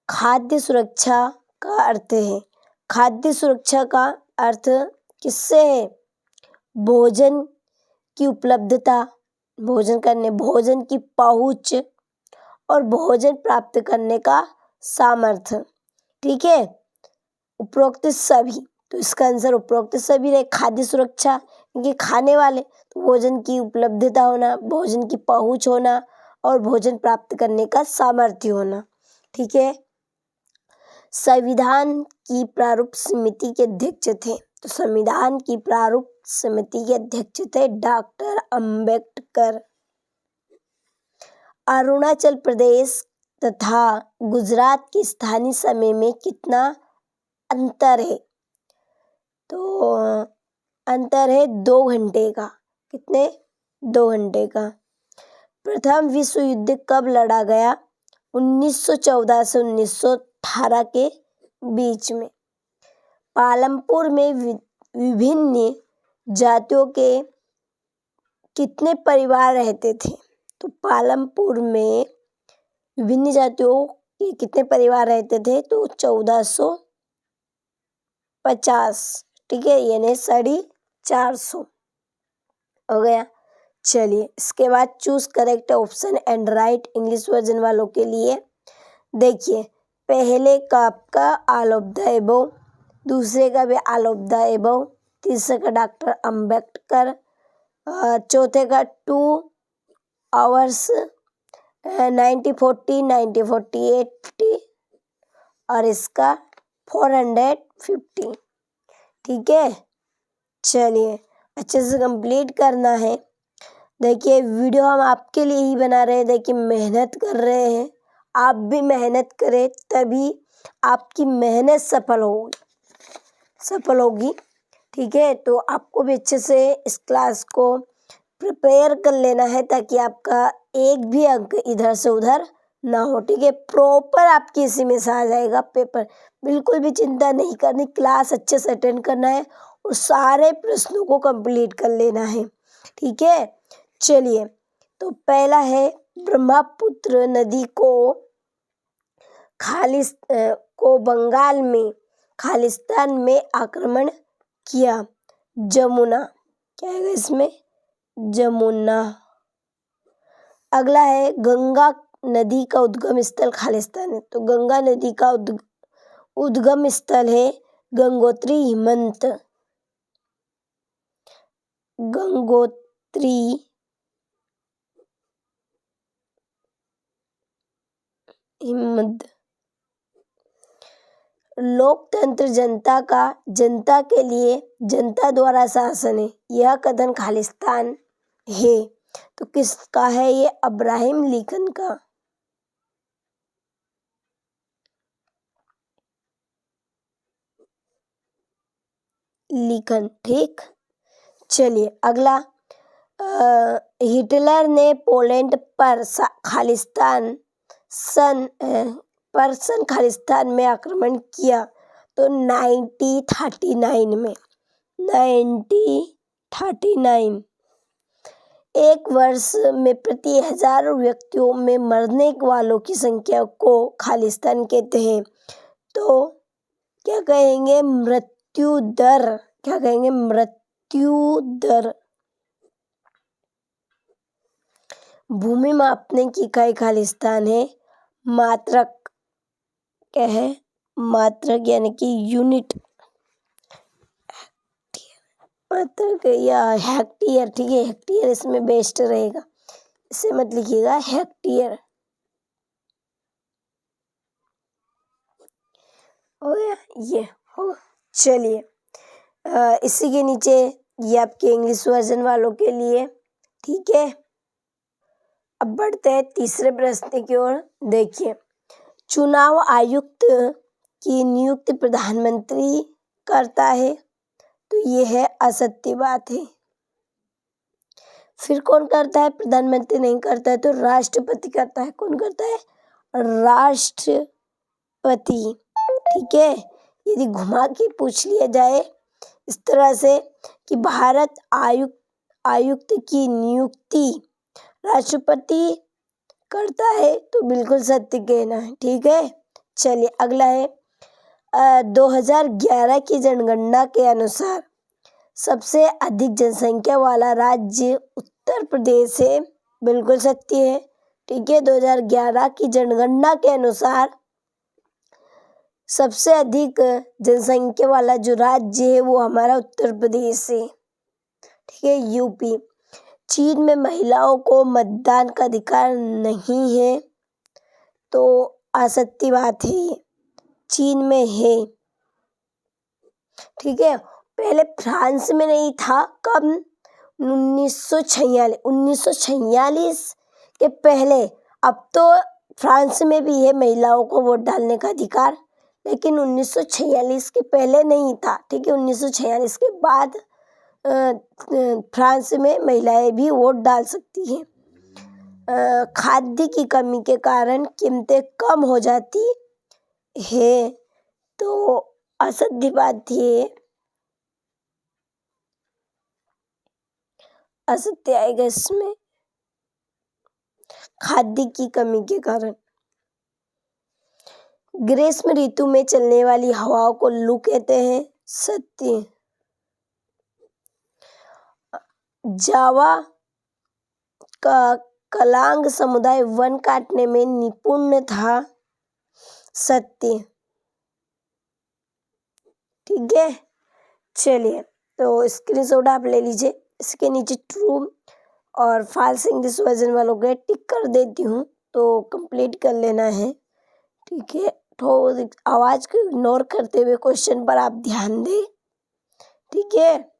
खाद्य सुरक्षा का अर्थ है, खाद्य सुरक्षा का अर्थ किससे है? भोजन की उपलब्धता, भोजन करने, भोजन की पहुंच और भोजन प्राप्त करने का सामर्थ्य। ठीक है, उपरोक्त सभी। तो इसका आंसर उपरोक्त सभी रहे। खाद्य सुरक्षा ये खाने वाले, तो भोजन की उपलब्धता होना, भोजन की पहुंच होना और भोजन प्राप्त करने का सामर्थ्य होना। ठीक है, संविधान की प्रारूप समिति के अध्यक्ष थे। तो संविधान की प्रारूप समिति के अध्यक्ष थे डॉक्टर अंबेडकर। अरुणाचल प्रदेश तथा गुजरात के स्थानीय समय में कितना अंतर है? तो अंतर है 2 घंटे का। कितने? 2 घंटे का। प्रथम विश्व युद्ध कब लड़ा गया? 1914 से 1918 के बीच में। पालमपुर में विभिन्न जातियों के कितने परिवार रहते थे? तो पालमपुर में विभिन्न जातियों के कितने परिवार रहते थे? तो 1450। ठीक है, यानी 450 हो गया। चलिए इसके बाद choose correct option and right English version वालों के लिए देखिए, पहले का आपका ऑल ऑफ द एबव, दूसरे का भी ऑल ऑफ द एबव, तीसरे का डॉक्टर अंबेडकर, चौथे का 2 आवर्स, 90-40, 90-40-80 और इसका 450। ठीक है, चलिए अच्छे से कंप्लीट करना है। देखिए वीडियो हम आपके लिए ही बना रहे हैं, देखिए मेहनत कर रहे हैं, आप भी मेहनत करें तभी आपकी मेहनत सफल होगी। ठीक है, तो आपको भी अच्छे से इस क्लास को प्रिपेयर कर लेना है ताकि आपका एक भी अंक इधर से उधर ना हो। ठीक है, प्रॉपर आपकी इसी में से आ जाएगा पेपर, बिल्कुल भी चिंता नहीं करनी। क्लास अच्छे से अटेंड करना है और सारे प्रश्नों को कंप्लीट कर लेना है। ठीक है, चलिए तो पहला है ब्रह्मपुत्र नदी को बंगाल में खालिस्तान में आक्रमण किया। जमुना, क्या है इसमें? जमुना। अगला है गंगा नदी का उद्गम स्थल खालिस्तान है। तो गंगा नदी का उद्गम स्थल है गंगोत्री हिमंत। गंगोत्री हिमंत। लोकतंत्र जनता के लिए जनता द्वारा शासन है, यह कथन खालिस्तान है। तो किसका है ये? अब्राहम लिंकन का। लिंकन। ठीक, चलिए अगला, हिटलर ने पोलैंड पर खालिस्तान सन खालिस्तान में आक्रमण किया? तो 1939 में, 1939। एक वर्ष में प्रति 1000 व्यक्तियों में मरने वालों की संख्या को खालिस्तान कहते हैं। तो क्या कहेंगे? मृत्यु दर। क्या कहेंगे? मृत्यु दर। भूमि मापने की इकाई खालिस्तान है। मात्रक क्या है? मात्रक यानी कि यूनिट। मात्रक या हेक्टेयर, ठीक है, हेक्टेयर इसमें बेस्ट रहेगा, इसे मत लिखिएगा हेक्टेयर। हो गया, ये हो। चलिए इसी के नीचे ये आपके इंग्लिश वर्जन वालों के लिए, ठीक है। अब बढ़ते हैं तीसरे प्रश्न की ओर। देखिए, चुनाव आयुक्त की नियुक्ति प्रधानमंत्री करता है, तो ये है असत्य बात है। फिर कौन करता है? प्रधानमंत्री नहीं करता है, तो राष्ट्रपति करता है। कौन करता है? राष्ट्रपति, ठीक है। यदि घुमा के पूछ लिया जाए इस तरह से कि भारत आयुक्त की नियुक्ति राष्ट्रपति करता है, तो बिल्कुल सत्य कहना है, ठीक है। चलिए अगला है 2011 की जनगणना के अनुसार सबसे अधिक जनसंख्या वाला राज्य उत्तर प्रदेश है। बिल्कुल सत्य है, ठीक है। 2011 की जनगणना के अनुसार सबसे अधिक जनसंख्या वाला जो राज्य है वो हमारा उत्तर प्रदेश है, ठीक है, यूपी। चीन में महिलाओं को मतदान का अधिकार नहीं है, तो असत्य बात है ये। चीन में है, ठीक है। पहले फ्रांस में नहीं था। कब? 1946 के पहले। अब तो फ्रांस में भी है महिलाओं को वोट डालने का अधिकार, लेकिन 1946 के पहले नहीं था, ठीक है। 1946 के बाद फ्रांस में महिलाएं भी वोट डाल सकती हैं। खाद्य की कमी के कारण कीमतें कम हो जाती है, तो असत्य बात है, असत्य आएगा इसमें, खाद्य की कमी के कारण। ग्रीष्म ऋतु में चलने वाली हवाओं को लू कहते हैं, सत्य। जावा का कलांग समुदाय वन काटने में निपुण था, सत्य, ठीक है। चलिए तो स्क्रीनशॉट आप ले लीजिए। इसके नीचे ट्रू और फॉल्स इंग्लिश वर्जन वालों को टिक कर देती हूँ, तो कंप्लीट कर लेना है, ठीक है। तो आवाज को इग्नोर करते हुए क्वेश्चन पर आप ध्यान दें, ठीक है।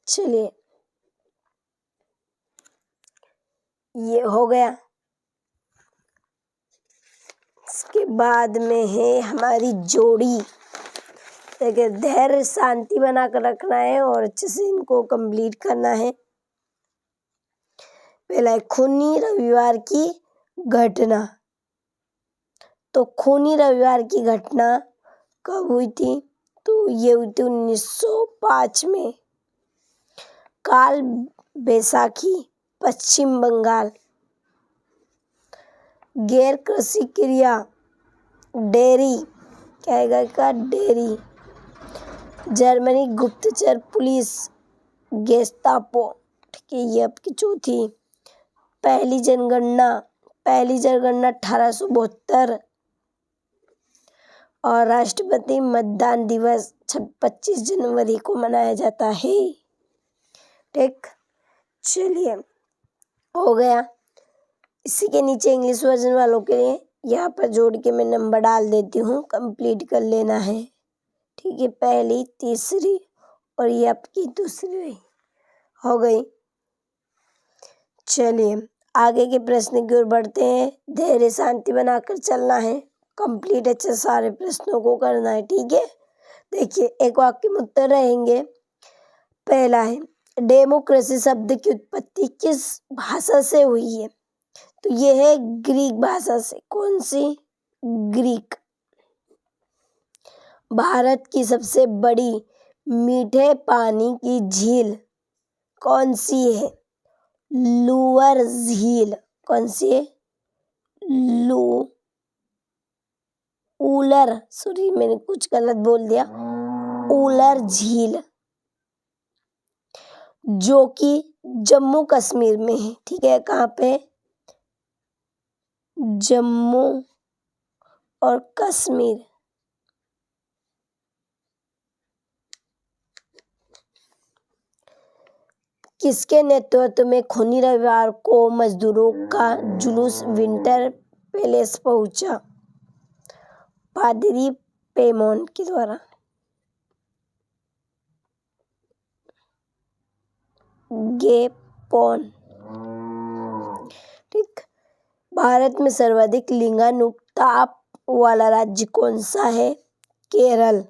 चलिए ये हो गया। इसके बाद में है हमारी जोड़ी। देखिए, धैर्य शांति बना कर रखना है और अच्छे से इनको कंप्लीट करना है। पहला है खूनी रविवार की घटना। तो खूनी रविवार की घटना कब हुई थी? तो ये हुई थी 1905 में। काल बैसाखी, पश्चिम बंगाल। गैर कृषि क्रिया, डेयरी, क्या आएगा का? डेयरी। जर्मनी गुप्तचर पुलिस, गेस्टापो, ठीक है। ये आपकी चौथी। पहली जनगणना 1872 और राष्ट्रपति मतदान दिवस 25 जनवरी को मनाया जाता है, ठीक। चलिए हो गया। इसी के नीचे इंग्लिश वर्जन वालों के लिए यहाँ पर जोड़ के मैं नंबर डाल देती हूँ, कंप्लीट कर लेना है, ठीक है। पहली, तीसरी और ये आपकी दूसरी हो गई। चलिए आगे के प्रश्न की ओर बढ़ते हैं। धैर्य शांति बनाकर चलना है, कंप्लीट अच्छे सारे प्रश्नों को करना है, ठीक है। देखिए, एक वाक्य में उत्तर रहेंगे। पहला है, डेमोक्रेसी शब्द की उत्पत्ति किस भाषा से हुई है? तो ये है ग्रीक भाषा से। कौन सी? ग्रीक। भारत की सबसे बड़ी मीठे पानी की झील कौन सी है? लूअर झील। कौन सी है? ऊलर, सॉरी मैंने कुछ गलत बोल दिया, ऊलर झील, जो कि जम्मू कश्मीर में है। ठीक है, कहाँ पे? जम्मू और कश्मीर। किसके नेतृत्व में खूनी रविवार को मजदूरों का जुलूस विंटर पैलेस पहुंचा? पादरी पेमोन के द्वारा। गेपोन। ठीक। भारत में सर्वाधिक लिंगानुपात वाला राज्य कौन सा है? केरल।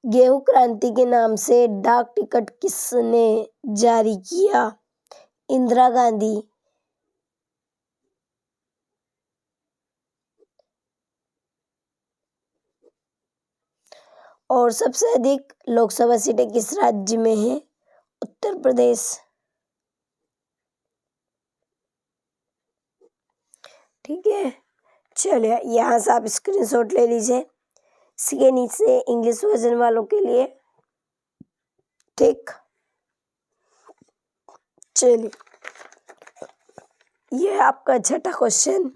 गेहूं क्रांति के नाम से डाक टिकट किसने जारी किया? इंदिरा गांधी। और सबसे अधिक लोकसभा सीटें किस राज्य में है? उत्तर प्रदेश। ठीक है, चलिए यहाँ से आप स्क्रीनशॉट ले लीजिए। इसके नीचे इंग्लिश वर्जन वालों के लिए। ठीक, चलिए ये आपका छठा क्वेश्चन।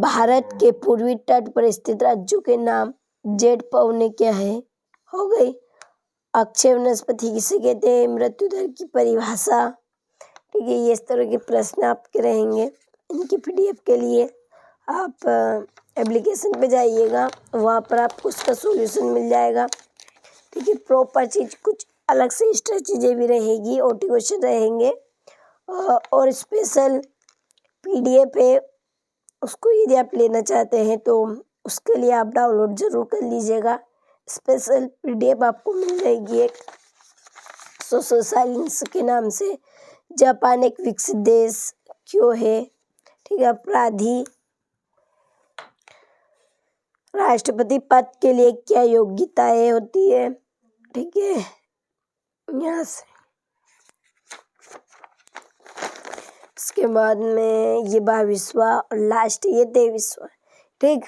भारत के पूर्वी तट पर स्थित राज्यों के नाम जेड पौने क्या है? हो गई। अक्षय वनस्पति किसे कहते हैं? मृत्यु दर की परिभाषा। ठीक है, ये इस तरह के प्रश्न आपके रहेंगे। इनकी पीडीएफ के लिए आप एप्लीकेशन पे जाइएगा, वहाँ पर आपको उसका सॉल्यूशन मिल जाएगा। ठीक है, प्रॉपर चीज, कुछ अलग से एक्स्ट्रा चीज़ें भी रहेगी, ओटी क्वेश्चन रहेंगे और स्पेशल पीडीएफ है। उसको यदि आप लेना चाहते हैं तो उसके लिए आप डाउनलोड जरूर कर लीजिएगा। स्पेशल पीडीएफ आपको मिल जाएगी एक सोशल साइंस के नाम से। जापान एक विकसित देश क्यों है? ठीक है, अपराधी राष्ट्रपति पद के लिए क्या योग्यताएं होती है? ठीक है, यहाँ से इसके बाद में ये 22वां और लास्ट ये 23वां। ठीक,